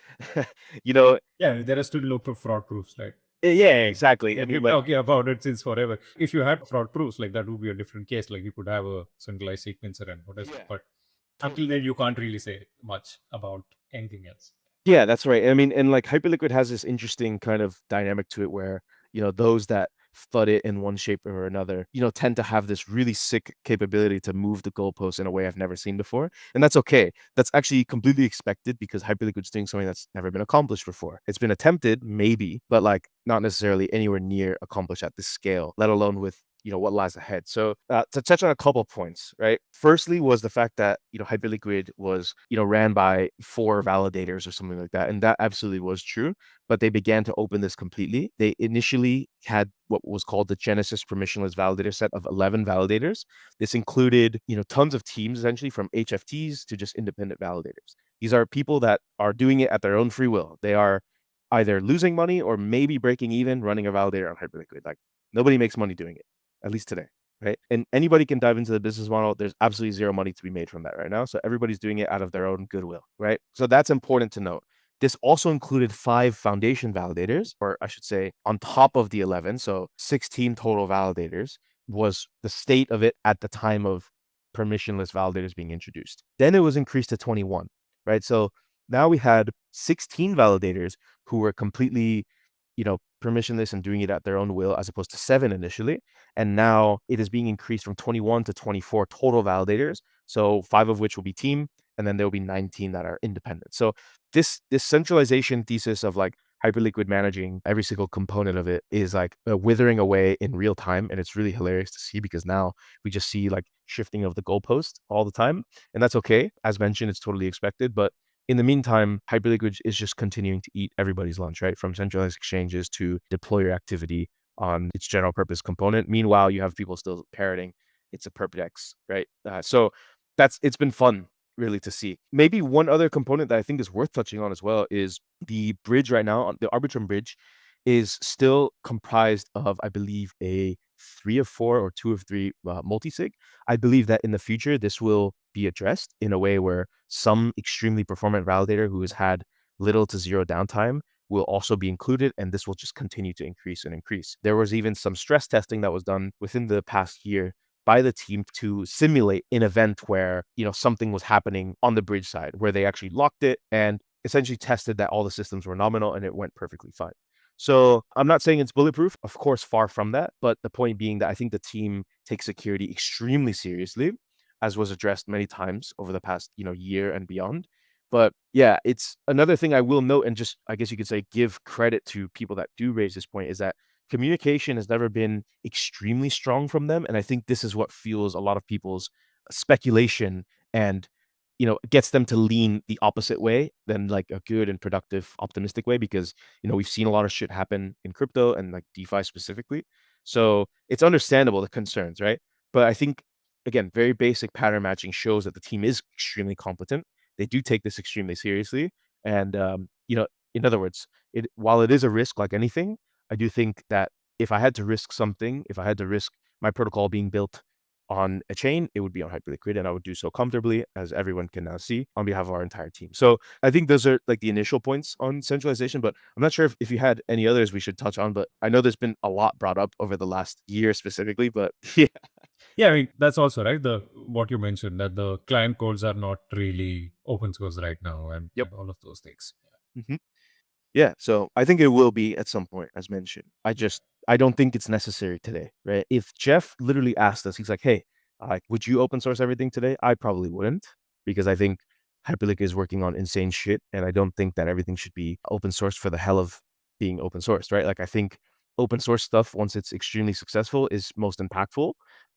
Yeah, there are still local fraud proofs, right? yeah, exactly. We've been talking about it since forever. If you had fraud proofs, like that would be a different case. Like you could have a centralized sequencer and whatever. Yeah. But until then, you can't really say much about anything else. Yeah, that's right. I mean, and like Hyperliquid has this interesting kind of dynamic to it where, those that flood it in one shape or another, tend to have this really sick capability to move the goalposts in a way I've never seen before. And that's okay. That's actually completely expected because Hyperliquid's doing something that's never been accomplished before. It's been attempted, maybe, but like not necessarily anywhere near accomplished at this scale, let alone with what lies ahead. So to touch on a couple points, right? Firstly was the fact that Hyperliquid was ran by 4 validators or something like that, and that absolutely was true. But they began to open this completely. They initially had what was called the Genesis permissionless validator set of 11 validators. This included tons of teams, essentially from HFTs to just independent validators. These are people that are doing it at their own free will. They are either losing money or maybe breaking even running a validator on Hyperliquid. Like nobody makes money doing it, at least today, right? And anybody can dive into the business model. There's absolutely zero money to be made from that right now. So everybody's doing it out of their own goodwill, right? So that's important to note. This also included 5 foundation validators, or I should say on top of the 11, so 16 total validators was the state of it at the time of permissionless validators being introduced. Then it was increased to 21, right? So now we had 16 validators who were completely permissionless and doing it at their own will, as opposed to 7 initially. And now it is being increased from 21 to 24 total validators. So 5 of which will be team, and then there will be 19 that are independent. So this centralization thesis of like Hyperliquid managing every single component of it is like withering away in real time. And it's really hilarious to see because now we just see like shifting of the goalpost all the time. And that's okay. As mentioned, it's totally expected. But in the meantime, Hyperliquid is just continuing to eat everybody's lunch, right? From centralized exchanges to deployer activity on its general purpose component. Meanwhile, you have people still parroting it's a perpdex, right? So it's been fun really to see. Maybe one other component that I think is worth touching on as well is the bridge right now. The Arbitrum bridge is still comprised of, I believe, a 3 of 4 or 2 of 3 multisig. I believe that in the future, this will be addressed in a way where some extremely performant validator who has had little to zero downtime will also be included, and this will just continue to increase and increase. There was even some stress testing that was done within the past year by the team to simulate an event where, something was happening on the bridge side, where they actually locked it and essentially tested that all the systems were nominal and it went perfectly fine. So I'm not saying it's bulletproof, of course, far from that. But the point being that I think the team takes security extremely seriously, as was addressed many times over the past, year and beyond. But yeah, it's another thing I will note, and just, I guess you could say, give credit to people that do raise this point, is that communication has never been extremely strong from them. And I think this is what fuels a lot of people's speculation and gets them to lean the opposite way than like a good and productive, optimistic way, because we've seen a lot of shit happen in crypto and like DeFi specifically. So it's understandable the concerns, right? But I think, again, very basic pattern matching shows that the team is extremely competent. They do take this extremely seriously, and in other words, while it is a risk like anything, I do think that if I had to risk something, if I had to risk my protocol being built on a chain, it would be on Hyperliquid, and I would do so comfortably, as everyone can now see, on behalf of our entire team. So I think those are like the initial points on centralization, but I'm not sure if you had any others we should touch on, but I know there's been a lot brought up over the last year specifically, but yeah. Yeah, I mean, that's also right. The what you mentioned, that the client codes are not really open source right now, Yep. and all of those things. Mhm. Yeah, so I think it will be at some point, as mentioned. I don't think it's necessary today, right? If Jeff literally asked us, he's like, "Hey, would you open source everything today?" I probably wouldn't, because I think Hyperliquid is working on insane shit, and I don't think that everything should be open source for the hell of being open sourced, right? Like I think open source stuff, once it's extremely successful, is most impactful,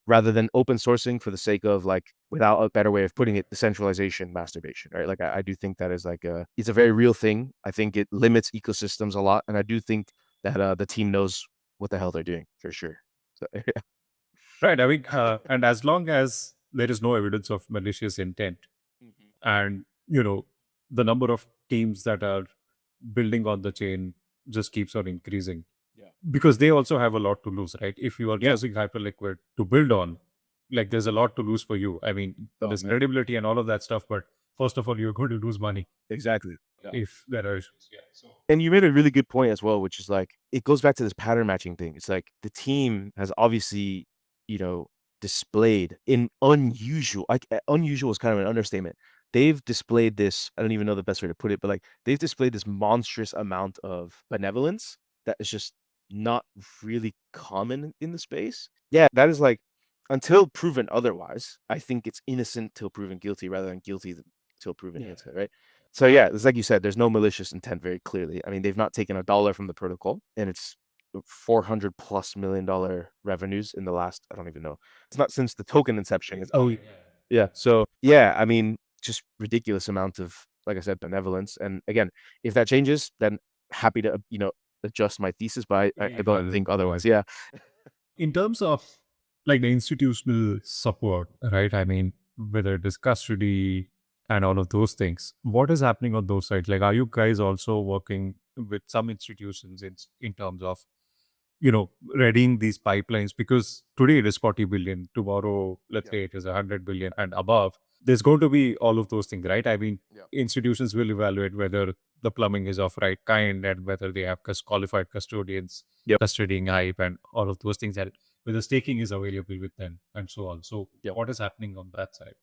rather than open sourcing for the sake of, like, without a better way of putting it, decentralization masturbation, right? Like I do think that is like it's a very real thing. I think it limits ecosystems a lot, and I do think that the team knows what the hell they're doing for sure. So yeah. Right. I mean, and as long as there is no evidence of malicious intent, Mhm. and the number of teams that are building on the chain just keeps on increasing, Yeah. because they also have a lot to lose, right? If you are Yeah. choosing Hyperliquid to build on, like there's a lot to lose for you. I mean, Oh, there's man. credibility and all of that stuff, but first of all, you're going to lose money Exactly. Yeah. if there are issues. Yeah. So And you made a really good point as well, which is like it goes back to this pattern matching thing. It's like the team has obviously, you know, displayed in unusual, like unusual is kind of an understatement. They've displayed this, I don't even know the best way to put it, but like they've displayed this monstrous amount of benevolence that is just not really common in the space. Yeah, that is like until proven otherwise, I think it's innocent till proven guilty rather than guilty till proven innocent, right? So yeah, it's like you said, there's no malicious intent very clearly. I mean, they've not taken a dollar from the protocol, and it's $400+ million revenues in the last, I don't even know. It's not since the token inception. It's yeah. So yeah, I mean, just ridiculous amount of, like I said, benevolence. And again, if that changes, then happy to adjust my thesis, but I don't think otherwise. Yeah. in terms of like the institutional support, right? I mean, whether it is custody and all of those things, what is happening on those sides? Like, are you guys also working with some institutions in terms of readying these pipelines? Because today it is 40 billion, tomorrow let's Yeah. say it is 100 billion and above. There's going to be all of those things, right? I mean, Yeah. institutions will evaluate whether the plumbing is of right kind and whether they have qualified custodians Yep. custodying hype and all of those things, that whether staking is available with them and so on. So Yep. what is happening on that side?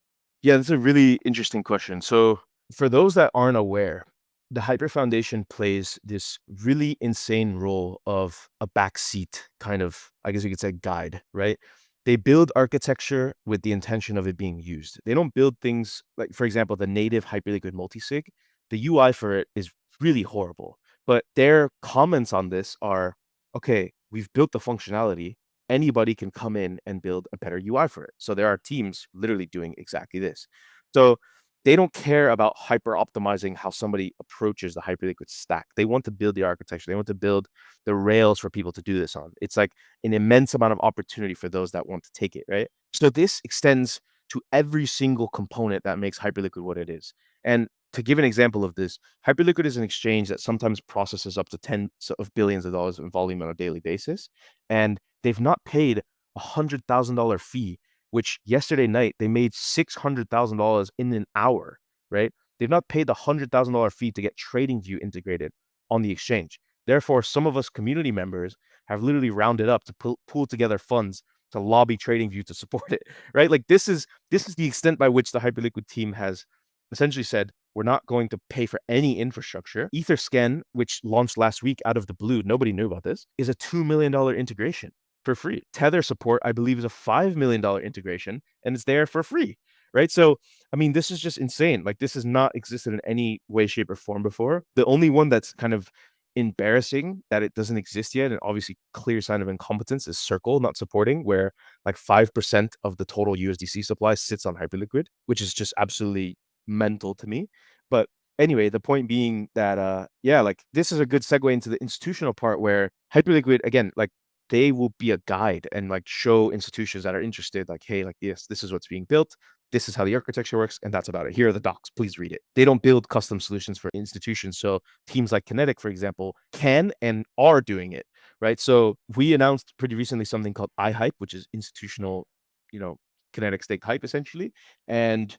Yeah, that's a really interesting question. So, for those that aren't aware, the Hyper Foundation plays this really insane role of a backseat kind of, I guess you could say, guide, right? They build architecture with the intention of it being used. They don't build things like, for example, the native Hyperliquid multisig. The UI for it is really horrible, but their comments on this are, okay, we've built the functionality, anybody can come in and build a better UI for it. So there are teams literally doing exactly this. So they don't care about hyper optimizing how somebody approaches the Hyperliquid stack. They want to build the architecture. They want to build the rails for people to do this on. It's like an immense amount of opportunity for those that want to take it, right? So this extends to every single component that makes Hyperliquid what it is. And to give an example of this, Hyperliquid is an exchange that sometimes processes up to tens of billions of dollars in volume on a daily basis. And they've not paid $100,000 fee, which yesterday night they made $600,000 in an hour, right? They've not paid the $100,000 fee to get TradingView integrated on the exchange. Therefore, some of us community members have literally rounded up to pool together funds to lobby TradingView to support it, right? Like this is the extent by which the Hyperliquid team has essentially said, we're not going to pay for any infrastructure. Etherscan, which launched last week out of the blue, nobody knew about this, is a $2 million integration for free. Tether support, I believe, is a $5 million integration, and it's there for free, right? So, I mean, this is just insane. Like, this has not existed in any way, shape, or form before. The only one that's kind of embarrassing that it doesn't exist yet, and obviously clear sign of incompetence, is Circle not supporting, where like 5% of the total USDC supply sits on Hyperliquid, which is just absolutely mental to me. But anyway, the point being that yeah, like this is a good segue into the institutional part where Hyperliquid, again, like they will be a guide and like show institutions that are interested, like, hey, like, yes, this is what's being built. This is how the architecture works, and that's about it. Here are the docs. Please read it. They don't build custom solutions for institutions. So teams like Kinetiq, for example, can and are doing it, right? So we announced pretty recently something called iHype, which is institutional, you know, Kinetiq staked Hype essentially. And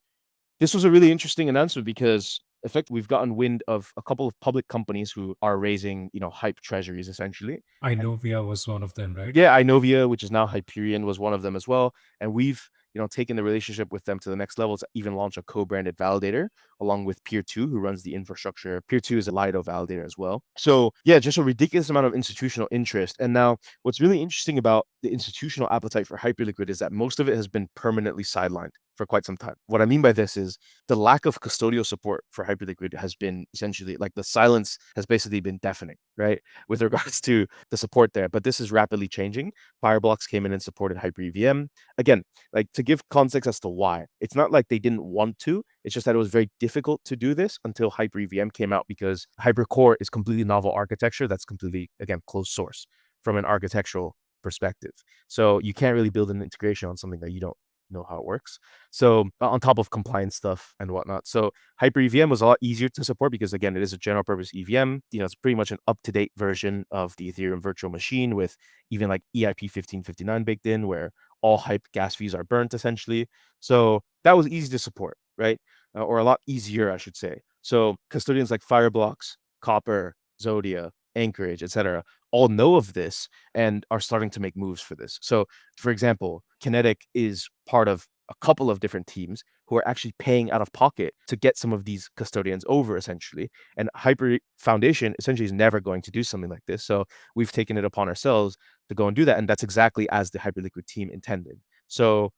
this was a really interesting announcement because effectively we've gotten wind of a couple of public companies who are raising, Hype treasuries essentially. I And know Via was one of them, right? yeah, Inovia, which is now Hyperion, was one of them as well. And we've, taken the relationship with them to the next level to even launch a co-branded validator along with Peer 2, who runs the infrastructure. Peer 2 is a Lido validator as well. So yeah, just a ridiculous amount of institutional interest. And now what's really interesting about the institutional appetite for Hyperliquid is that most of it has been permanently sidelined for quite some time. What I mean by this is the lack of custodial support for Hyperliquid has been essentially like the silence has basically been deafening, right? With regards to the support there. But this is rapidly changing. Fireblocks came in and supported Hyper EVM. Again, like to give context as to why, it's not like they didn't want to. It's just that it was very difficult to do this until Hyper EVM came out because Hypercore is completely novel architecture that's completely, again, closed source from an architectural perspective. So you can't really build an integration on something that you don't know how it works. So on top of compliance stuff and whatnot. So Hyper EVM was a lot easier to support because again, it is a general purpose EVM. It's pretty much an up-to-date version of the Ethereum virtual machine with even like EIP 1559 baked in, where all Hype gas fees are burnt essentially. So that was easy to support, right? Or a lot easier, I should say. So custodians like Fireblocks, Copper, Zodia, Anchorage, etc., all know of this and are starting to make moves for this. So, for example, Kinetiq is part of a couple of different teams who are actually paying out of pocket to get some of these custodians over, essentially. And Hyper Foundation essentially is never going to do something like this. So we've taken it upon ourselves to go and do that. And that's exactly as the Hyperliquid team intended. So,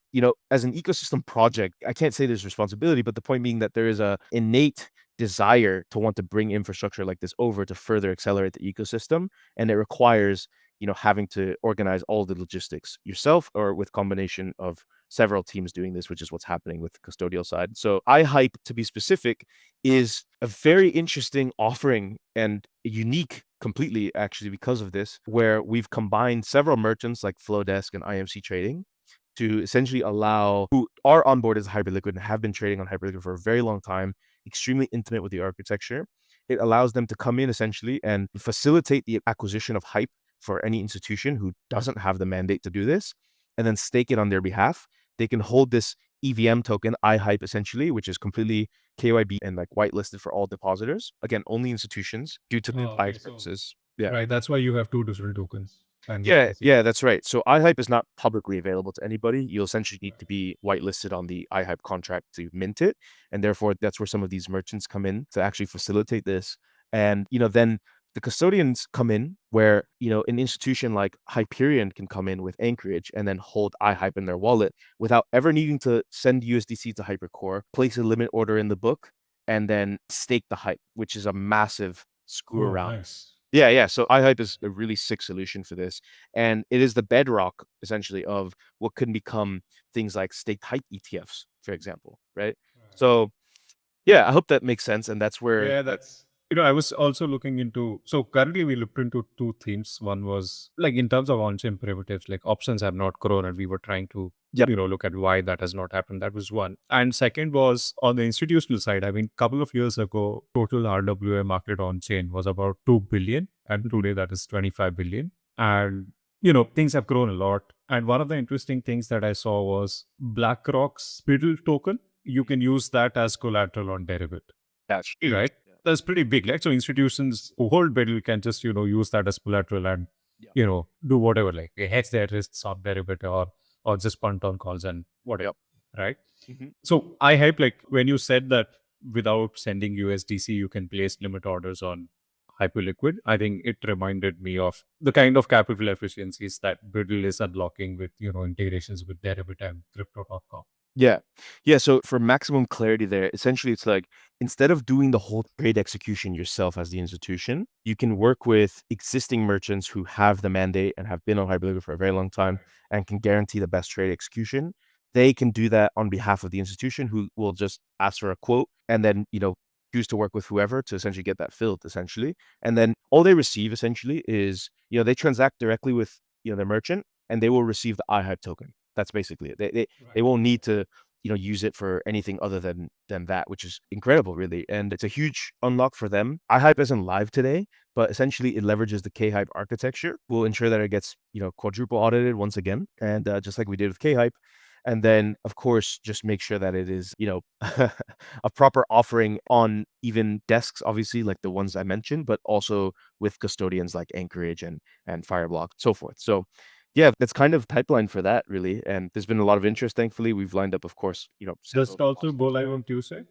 as an ecosystem project, I can't say there's responsibility, but the point being that there is a innate desire to want to bring infrastructure like this over to further accelerate the ecosystem. And it requires, having to organize all the logistics yourself or with combination of several teams doing this, which is what's happening with the custodial side. So iHype, to be specific, is a very interesting offering and unique completely actually because of this, where we've combined several merchants like Flowdesk and IMC Trading to essentially allow who are on board as Hyperliquid and have been trading on Hyperliquid for a very long time, extremely intimate with the architecture. It allows them to come in essentially and facilitate the acquisition of Hype for any institution who doesn't have the mandate to do this, and then stake it on their behalf. They can hold this EVM token, iHype essentially, which is completely KYB and like whitelisted for all depositors. Again, only institutions due to compliance purposes. Yeah. Right, that's why you have two different tokens. And Yeah, that's right. So iHype is not publicly available to anybody. You'll essentially need to be whitelisted on the iHype contract to mint it. And therefore, that's where some of these merchants come in to actually facilitate this. And, then the custodians come in where, an institution like Hyperion can come in with Anchorage and then hold iHype in their wallet without ever needing to send USDC to Hypercore, place a limit order in the book, and then stake the Hype, which is a massive screw around. Nice. Yeah. So iHype is a really sick solution for this. And it is the bedrock, essentially, of what can become things like staked Hype ETFs, for example, right? So, yeah, I hope that makes sense. And that's where... Yeah, that's I was also looking into, so currently we looked into two themes. One was like in terms of on-chain primitives, like options have not grown, and we were trying to Yep. look at why that has not happened. That was one. And second was on the institutional side. I mean, a couple of years ago, total RWA market on-chain was about 2 billion, and today that is 25 billion. And things have grown a lot. And one of the interesting things that I saw was BlackRock's Biddle token. You can use that as collateral on Deribit. That's huge. Right? Yeah. That's pretty big. Like, so institutions who hold Biddle can just, use that as collateral and, Yeah. do whatever, like hedge their risks on Deribit or just punt on calls and whatever. Yep. Right? Mm-hmm. So I hype, like when you said that without sending USDC, you can place limit orders on Hyperliquid, I think it reminded me of the kind of capital efficiencies that Biddle is unlocking with, integrations with Deribit and crypto.com. Yeah. So for maximum clarity there, essentially it's like instead of doing the whole trade execution yourself as the institution, you can work with existing merchants who have the mandate and have been on Hyperliquid for a very long time and can guarantee the best trade execution. They can do that on behalf of the institution, who will just ask for a quote and then, choose to work with whoever to essentially get that filled, essentially. And then all they receive essentially is, they transact directly with, the merchant, and they will receive the iHype token. That's basically it. They won't need to, use it for anything other than that, which is incredible, really. And it's a huge unlock for them. iHype isn't live today, but essentially it leverages the K-Hype architecture. We'll ensure that it gets, quadruple audited once again. And just like we did with K-Hype. And then, of course, just make sure that it is, a proper offering on even desks, obviously, like the ones I mentioned, but also with custodians like Anchorage and Fireblock, so forth. So yeah, that's kind of pipeline for that, really. And there's been a lot of interest, thankfully. We've lined up, of course, Does several it also go depositors. live on Tuesday?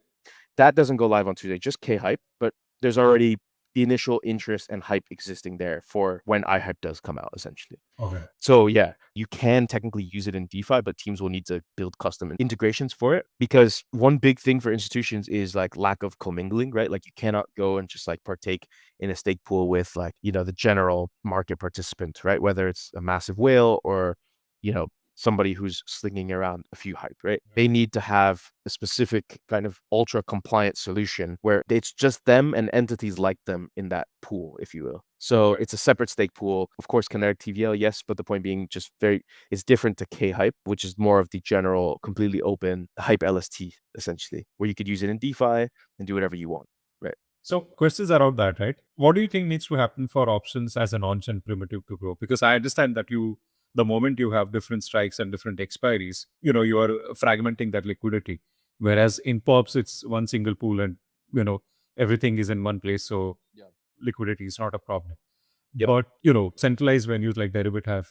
That doesn't go live on Tuesday, just K-Hype, but there's already the initial interest and hype existing there for when iHype does come out, essentially. Okay. So yeah, you can technically use it in DeFi, but teams will need to build custom integrations for it, because one big thing for institutions is like lack of commingling, right? Like you cannot go and just like partake in a stake pool with like, the general market participant, right? Whether it's a massive whale or, somebody who's slinging around a few hype, right? They need to have a specific kind of ultra compliant solution where it's just them and entities like them in that pool, if you will. So it's a separate stake pool. Of course, Kinetiq TVL, yes, but the point being it's different to K-Hype, which is more of the general, completely open Hype LST, essentially, where you could use it in DeFi and do whatever you want, right? So questions around that, right? What do you think needs to happen for options as an on-chain primitive to grow? Because I understand that the moment you have different strikes and different expiries, you are fragmenting that liquidity. Whereas in POPs, it's one single pool and, everything is in one place. So Yeah. liquidity is not a problem. Yep. But, centralized venues like Deribit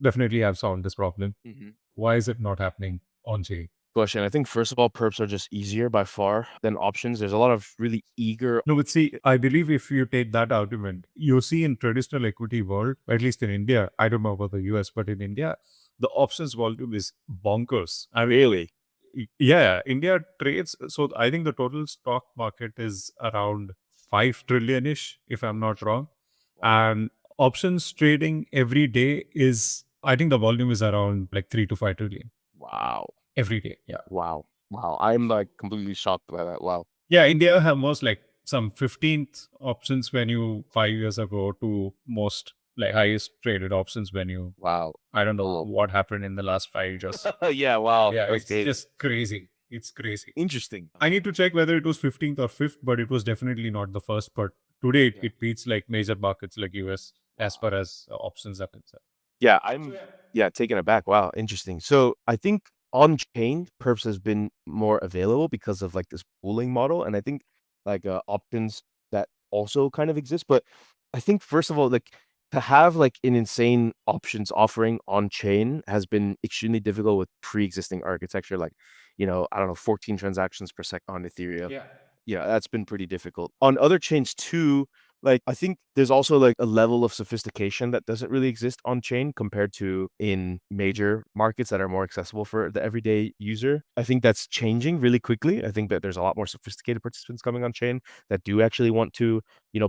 definitely have solved this problem. Mm-hmm. Why is it not happening on-chain? Question. I think first of all, perps are just easier by far than options. There's a lot of really eager. No, but see, I believe if you take that argument, you see in traditional equity world, at least in India, I don't know about the US, but in India, the options volume is bonkers. I mean, Really? yeah, India trades. So I think the total stock market is around 5 trillion-ish, if I'm not wrong. And options trading every day I think the volume is around like 3 to 5 trillion Wow. every day. Yeah. Wow. Wow. I'm like completely shocked by that. Wow. Yeah, India have most like some 15th options venue 5 years ago to most like highest traded options venue. Wow. I don't know Wow. what happened in the last 5 years. Yeah. Wow. Yeah, it's Okay. just crazy. It's crazy. Interesting. I need to check whether it was 15th or 5th, but it was definitely not the first. But today Yeah. it beats like major markets like US as far as options are concerned. Yeah, I'm taken aback. Wow, interesting. So I think on chain perps has been more available because of like this pooling model, and I think like options that also kind of exist. But I think first of all, like to have like an insane options offering on chain has been extremely difficult with pre-existing architecture. Like, I don't know, 14 transactions per second on Ethereum. Yeah, that's been pretty difficult. On other chains too, like I think there's also like a level of sophistication that doesn't really exist on chain compared to in major markets that are more accessible for the everyday user. I think that's changing really quickly. I think that there's a lot more sophisticated participants coming on chain that do actually want to,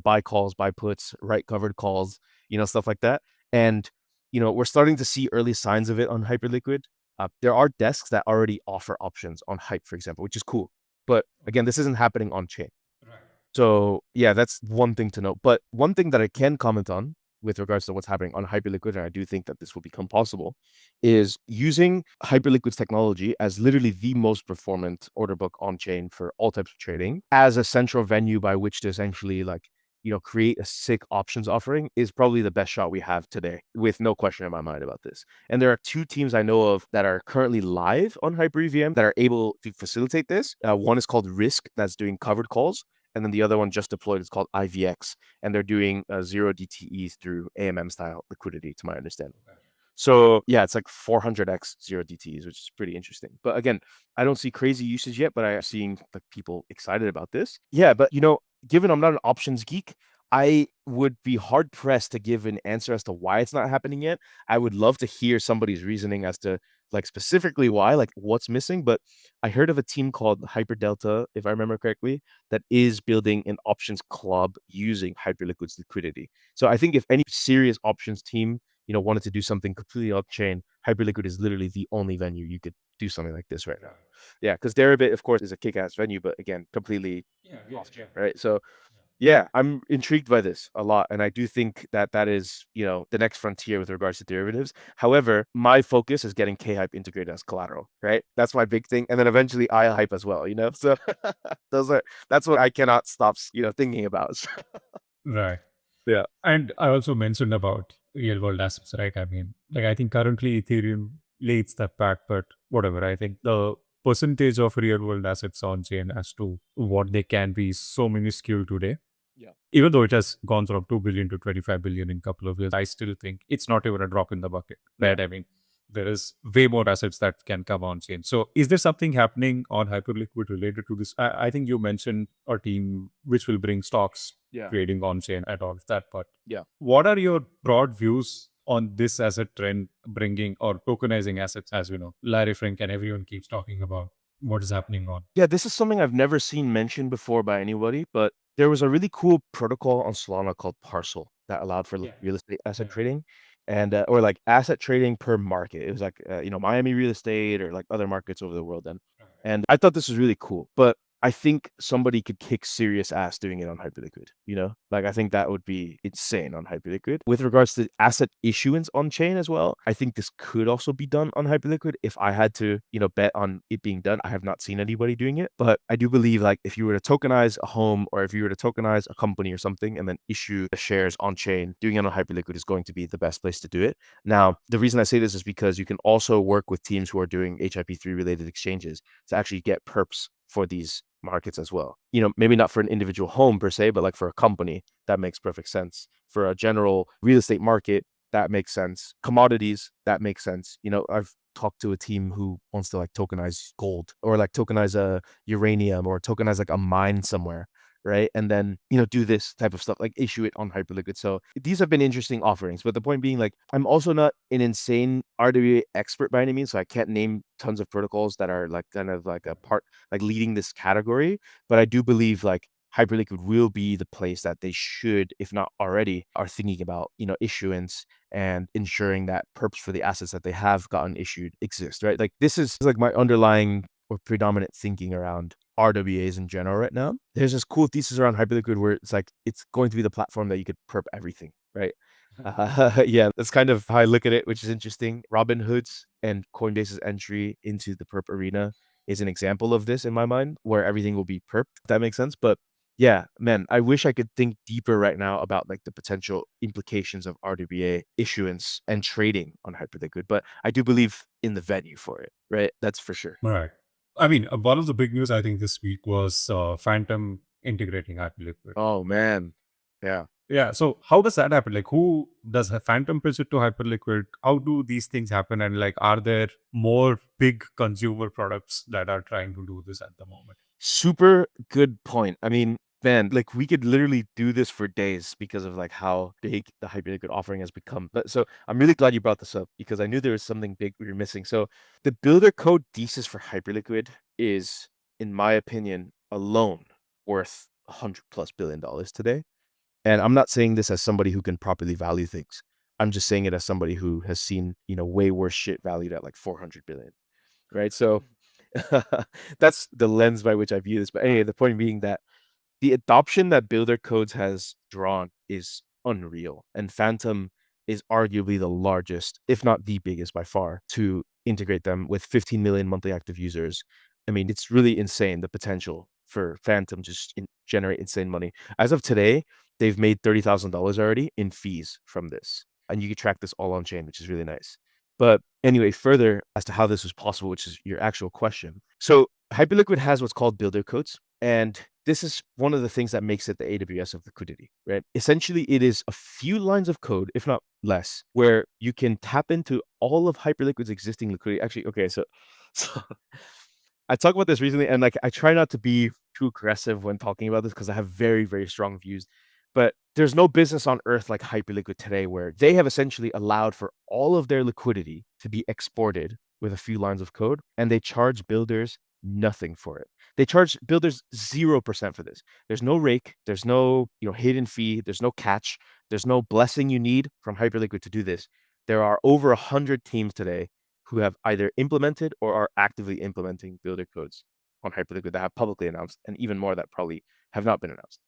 buy calls, buy puts, write covered calls, stuff like that. And, we're starting to see early signs of it on Hyperliquid. There are desks that already offer options on Hype, for example, which is cool. But again, this isn't happening on chain. So yeah, that's one thing to note. But one thing that I can comment on with regards to what's happening on Hyperliquid, and I do think that this will become possible, is using Hyperliquid's technology as literally the most performant order book on chain for all types of trading as a central venue by which to essentially like, create a sick options offering is probably the best shot we have today, with no question in my mind about this. And there are two teams I know of that are currently live on Hyper EVM that are able to facilitate this. One is called Risk, that's doing covered calls. And then the other one just deployed is called IVX, and they're doing 0 DTE through AMM style liquidity, to my understanding. So yeah, it's like 400x 0 DTEs, which is pretty interesting. But again, I don't see crazy usage yet, but I am seeing like people excited about this. Yeah, but given I'm not an options geek, I would be hard pressed to give an answer as to why it's not happening yet. I would love to hear somebody's reasoning as to like specifically why, like what's missing. But I heard of a team called Hyper Delta, if I remember correctly, that is building an options club using Hyperliquid's liquidity. So I think if any serious options team, wanted to do something completely off chain, Hyperliquid is literally the only venue you could do something like this right now. Yeah, because Deribit, of course, is a kick-ass venue, but again, completely off chain, right? So yeah, I'm intrigued by this a lot. And I do think that that is, the next frontier with regards to derivatives. However, my focus is getting K-Hype integrated as collateral, right? That's my big thing. And then eventually I-Hype as well, So that's what I cannot stop, thinking about. Right. Yeah. And I also mentioned about real world assets, right? I mean, like I think currently Ethereum late step back, but whatever. I think the percentage of real world assets on chain as to what they can be is so minuscule today. Yeah. Even though it has gone from 2 billion to 25 billion in a couple of years, I still think it's not even a drop in the bucket, right? I mean, there is way more assets that can come on chain. So is there something happening on Hyperliquid related to this? I think you mentioned a team which will bring stocks Yeah. trading on chain and all of that. But Yeah. what are your broad views on this as a trend bringing or tokenizing assets? As we know, Larry Frank and everyone keeps talking about what is happening on. Yeah, this is something I've never seen mentioned before by anybody, but there was a really cool protocol on Solana called Parcel that allowed for Yeah. real estate asset Yeah. trading and or like asset trading per market. It was like Miami real estate or like other markets over the world then. And I thought this was really cool, but I think somebody could kick serious ass doing it on Hyperliquid, Like I think that would be insane on Hyperliquid. With regards to asset issuance on chain as well, I think this could also be done on Hyperliquid if I had to, bet on it being done. I have not seen anybody doing it, but I do believe like if you were to tokenize a home or if you were to tokenize a company or something and then issue the shares on chain, doing it on Hyperliquid is going to be the best place to do it. Now, the reason I say this is because you can also work with teams who are doing HIP3 related exchanges to actually get perps for these markets as well. Maybe not for an individual home per se, but like for a company, that makes perfect sense. For a general real estate market, that makes sense. Commodities, that makes sense. I've talked to a team who wants to like tokenize gold or like tokenize a uranium or tokenize like a mine somewhere. Right. And then, do this type of stuff, like issue it on Hyperliquid. So these have been interesting offerings. But the point being, like, I'm also not an insane RWA expert by any means. So I can't name tons of protocols that are like kind of like a part, like leading this category. But I do believe like Hyperliquid will be the place that they should, if not already, are thinking about, issuance and ensuring that perps for the assets that they have gotten issued exist, right? Like this is like my underlying or predominant thinking around RWAs in general right now. There's this cool thesis around Hyperliquid where it's like it's going to be the platform that you could perp everything, right? Yeah, that's kind of how I look at it, which is interesting. Robinhood's and Coinbase's entry into the perp arena is an example of this in my mind, where everything will be perp, if that makes sense. But yeah, man, I wish I could think deeper right now about like the potential implications of RWA issuance and trading on Hyperliquid. But I do believe in the venue for it, right? That's for sure. All right. I mean, one of the big news I think this week was Phantom integrating Hyperliquid. Oh man. Yeah. Yeah. So how does that happen? Like, who does a Phantom pitch it to Hyperliquid? How do these things happen? And like, are there more big consumer products that are trying to do this at the moment? Super good point. I mean, man, like we could literally do this for days because of like how big the Hyperliquid offering has become. But so I'm really glad you brought this up because I knew there was something big we were missing. So the builder code thesis for Hyperliquid is, in my opinion, alone worth $100+ billion today. And I'm not saying this as somebody who can properly value things. I'm just saying it as somebody who has seen, way worse shit valued at like 400 billion. Right. So that's the lens by which I view this. But anyway, the point being that the adoption that Builder Codes has drawn is unreal. And Phantom is arguably the largest, if not the biggest by far, to integrate them with 15 million monthly active users. I mean, it's really insane, the potential for Phantom just generate insane money. As of today, they've made $30,000 already in fees from this. And you can track this all on chain, which is really nice. But anyway, further as to how this was possible, which is your actual question. So Hyperliquid has what's called builder codes. And this is one of the things that makes it the AWS of liquidity, right? Essentially, it is a few lines of code, if not less, where you can tap into all of Hyperliquid's existing liquidity. Actually, okay, so I talked about this recently, and like I try not to be too aggressive when talking about this because I have very, very strong views. But there's no business on earth like Hyperliquid today where they have essentially allowed for all of their liquidity to be exported with a few lines of code, and they charge builders nothing for it. They charge builders 0% for this. There's no rake, there's no, hidden fee, there's no catch, there's no blessing you need from Hyperliquid to do this. There are over 100 teams today who have either implemented or are actively implementing builder codes on Hyperliquid that have publicly announced, and even more that probably have not been announced.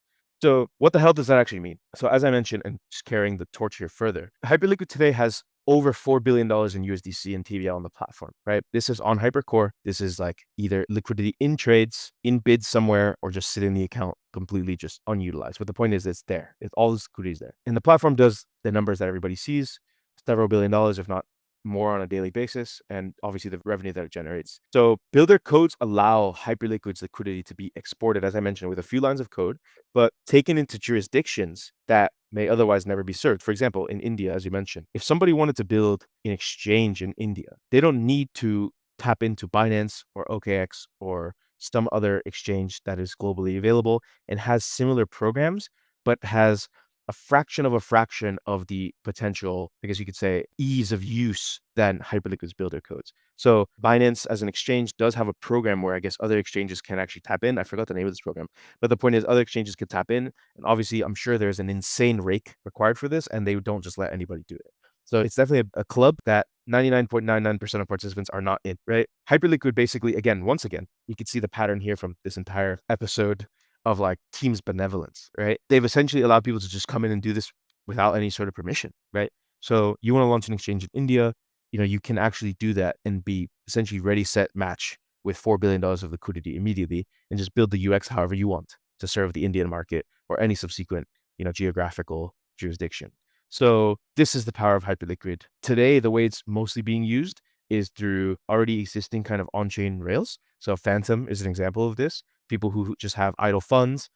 So what the hell does that actually mean? So as I mentioned, and just carrying the torch here further, Hyperliquid today has over $4 billion in USDC and TVL on the platform, right? This is on Hypercore. This is like either liquidity in trades, in bids somewhere, or just sit in the account completely just unutilized. But the point is it's there. All this liquidity is there. And the platform does the numbers that everybody sees, several $1 billion, if not more on a daily basis, and obviously the revenue that it generates. So builder codes allow Hyperliquid's liquidity to be exported, as I mentioned, with a few lines of code, but taken into jurisdictions that may otherwise never be served. For example, in India, as you mentioned, if somebody wanted to build an exchange in India, they don't need to tap into Binance or OKX or some other exchange that is globally available and has similar programs, but has a fraction of the potential, I guess you could say, ease of use than Hyperliquid's builder codes. So Binance as an exchange does have a program where I guess other exchanges can actually tap in. I forgot the name of this program, but the point is other exchanges can tap in. And obviously, I'm sure there's an insane rake required for this, and they don't just let anybody do it. So it's definitely a club that 99.99% of participants are not in, right? Hyperliquid basically, once again, you can see the pattern here from this entire episode of like team's benevolence, right? They've essentially allowed people to just come in and do this without any sort of permission, right? So you want to launch an exchange in India, you can actually do that and be essentially ready, set, match with $4 billion of liquidity immediately and just build the UX however you want to serve the Indian market or any subsequent, geographical jurisdiction. So this is the power of Hyperliquid. Today, the way it's mostly being used is through already existing kind of on-chain rails. So Phantom is an example of this. People who just have idle funds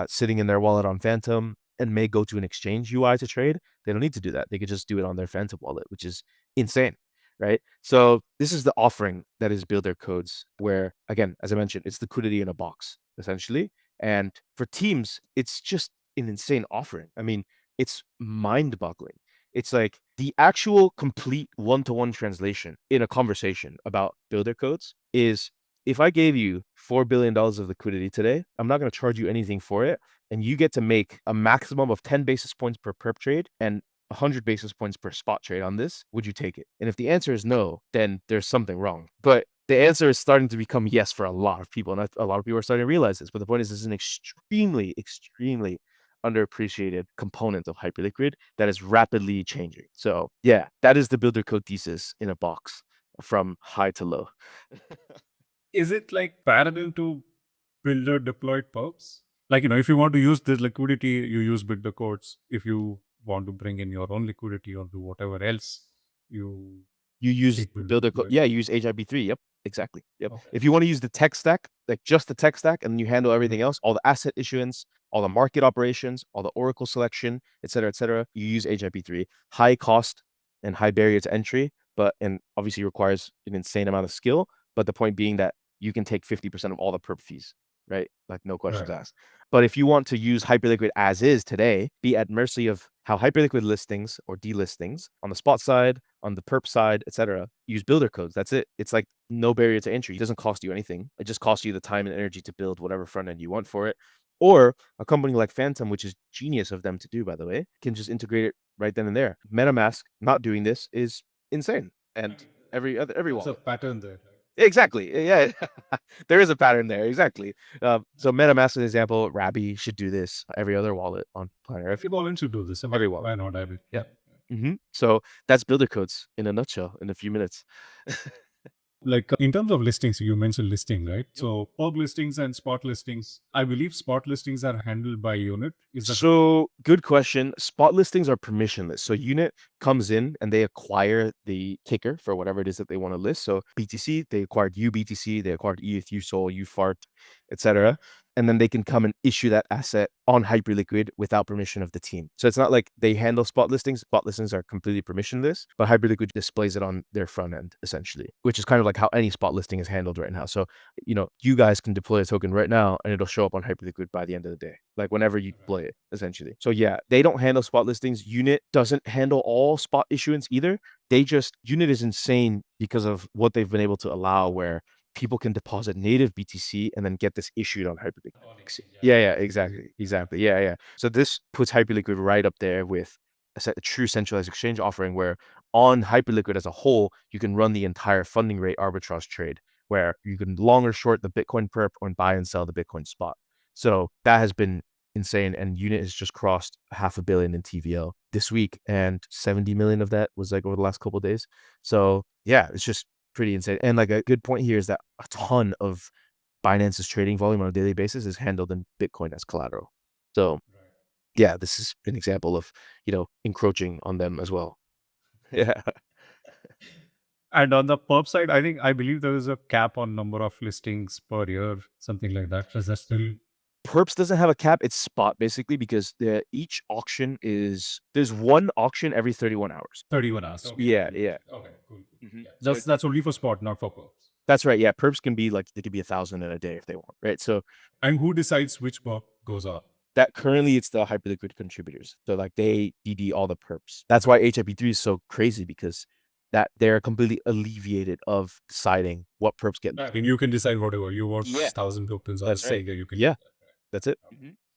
sitting in their wallet on Phantom and may go to an exchange UI to trade. They don't need to do that. They could just do it on their Phantom wallet, which is insane, right? So this is the offering that is builder codes where, again, as I mentioned, it's liquidity in a box, essentially. And for teams, it's just an insane offering. I mean, it's mind-boggling. It's like the actual complete one-to-one translation in a conversation about builder codes is if I gave you $4 billion of liquidity today, I'm not going to charge you anything for it. And you get to make a maximum of 10 basis points per perp trade and 100 basis points per spot trade on this. Would you take it? And if the answer is no, then there's something wrong. But the answer is starting to become yes for a lot of people. And a lot of people are starting to realize this. But the point is, this is an extremely, extremely underappreciated component of Hyperliquid that is rapidly changing. So yeah, that is the builder code thesis in a box from high to low. Is it like parallel to builder deployed perps? Like, if you want to use this liquidity, you use builder codes. If you want to bring in your own liquidity or do whatever else, you use take builder builder code. deployed. Yeah, you use HIP3. Yep, exactly. Yep. Okay. If you want to use the tech stack, like just the tech stack, and you handle everything else, all the asset issuance, all the market operations, all the Oracle selection, et cetera, you use HIP3. High cost and high barrier to entry, and obviously requires an insane amount of skill. But the point being that you can take 50% of all the perp fees, right? Like no questions asked. But if you want to use Hyperliquid as is today, be at mercy of how Hyperliquid listings or delistings on the spot side, on the perp side, etc., use builder codes. That's it. It's like no barrier to entry. It doesn't cost you anything. It just costs you the time and energy to build whatever front end you want for it. Or a company like Phantom, which is genius of them to do, by the way, can just integrate it right then and there. MetaMask not doing this is insane. And every There's a wallet. pattern there. Exactly. Yeah. There is a pattern there. Exactly. So MetaMask, as an example, Rabby should do this. Every other wallet on planet Earth. Every wallet should do this. Every wallet. Why not? I mean, Yeah. So that's builder codes in a nutshell in a few minutes. Like in terms of listings, you mentioned listing, right? So org listings and spot listings, I believe spot listings are handled by unit. Is that So good question. Spot listings are permissionless. So unit comes in and they acquire the ticker for whatever it is that they want to list. So BTC, they acquired UBTC, they acquired ETH, USOL, UFART, etc. And then they can come and issue that asset on Hyperliquid without permission of the team. So it's not like they handle spot listings. Spot listings are completely permissionless, but Hyperliquid displays it on their front end, essentially, which is kind of like how any spot listing is handled right now. So, you guys can deploy a token right now and it'll show up on Hyperliquid by the end of the day, like whenever you deploy it, essentially. So yeah, they don't handle spot listings. Unit doesn't handle all spot issuance either. Unit is insane because of what they've been able to allow, where people can deposit native BTC and then get this issued on Hyperliquid. Yeah, exactly. Yeah. So this puts Hyperliquid right up there with a true centralized exchange offering, where on Hyperliquid as a whole, you can run the entire funding rate arbitrage trade, where you can long or short the Bitcoin perp and buy and sell the Bitcoin spot. So that has been insane. And Unit has just crossed $500 million in TVL this week, and 70 million of that was like over the last couple of days. So yeah, it's just pretty insane. And like a good point here is that a ton of Binance's trading volume on a daily basis is handled in Bitcoin as collateral. So yeah, this is an example of, encroaching on them as well. Yeah. And on the perp side, I believe there is a cap on number of listings per year, something like that. Is that still Perps doesn't have a cap, it's spot basically because each auction there's one auction every 31 hours. 31 hours? Okay. Yeah, yeah. Okay, cool. Mhm. Yeah. So That's only for spot, not for perps. that's right. Yeah, perps can be like they could be 1,000 in a day if they want, right? So And who decides which perp goes up? that currently it's the Hyperliquid contributors. So like they DD all the perps. That's why HIP3 is so crazy because that they're completely alleviated of deciding what perps get. I mean, you can decide whatever you want. Yeah. 1,000 tokens. That's right. You can. Yeah, that's it.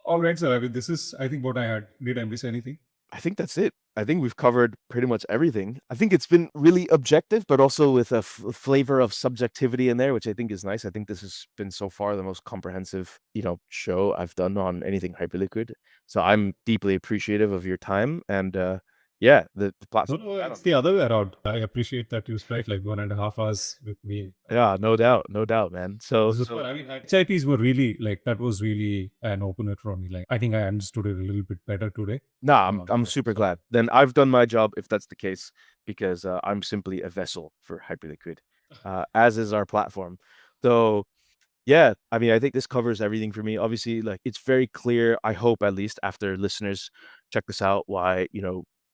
All right, sir. I mean, this is, I think, what I had. Did I miss anything? I think that's it. I think we've covered pretty much everything. I think it's been really objective, but also with a flavor of subjectivity in there, which I think is nice. I think this has been so far the most comprehensive, show I've done on anything Hyperliquid. So I'm deeply appreciative of your time and yeah, the platform. No, it's the other way around. I appreciate that you spent like 1.5 hours with me. Yeah, no doubt, man. So, I mean, HIPs were really like, that was really an opener for me. Like, I think I understood it a little bit better today. I'm super glad. Then I've done my job if that's the case, because I'm simply a vessel for Hyperliquid, as is our platform. So yeah, I mean, I think this covers everything for me. Obviously, like it's very clear, I hope at least after listeners check this out, why,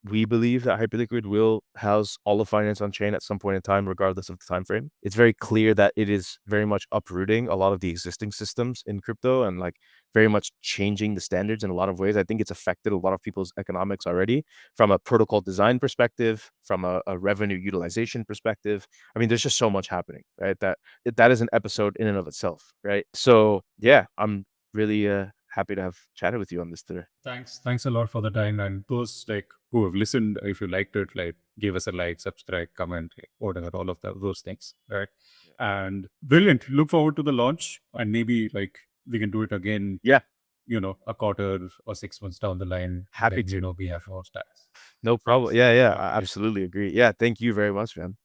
we believe that Hyperliquid will house all of finance on chain at some point in time, regardless of the time frame. It's very clear that it is very much uprooting a lot of the existing systems in crypto and like very much changing the standards in a lot of ways. I think it's affected a lot of people's economics already from a protocol design perspective, from a revenue utilization perspective. I mean, there's just so much happening, right? That is an episode in and of itself, right? So yeah, I'm really happy to have chatted with you on this today. Thanks a lot for the time. And those like who have listened, if you liked it, like give us a like, subscribe, comment, whatever, all of those things, right? Yeah. And brilliant. Look forward to the launch, and maybe like we can do it again. Yeah. A quarter or 6 months down the line. Happy to. We have more stats. No problem. Yeah, I absolutely agree. Yeah, thank you very much, man.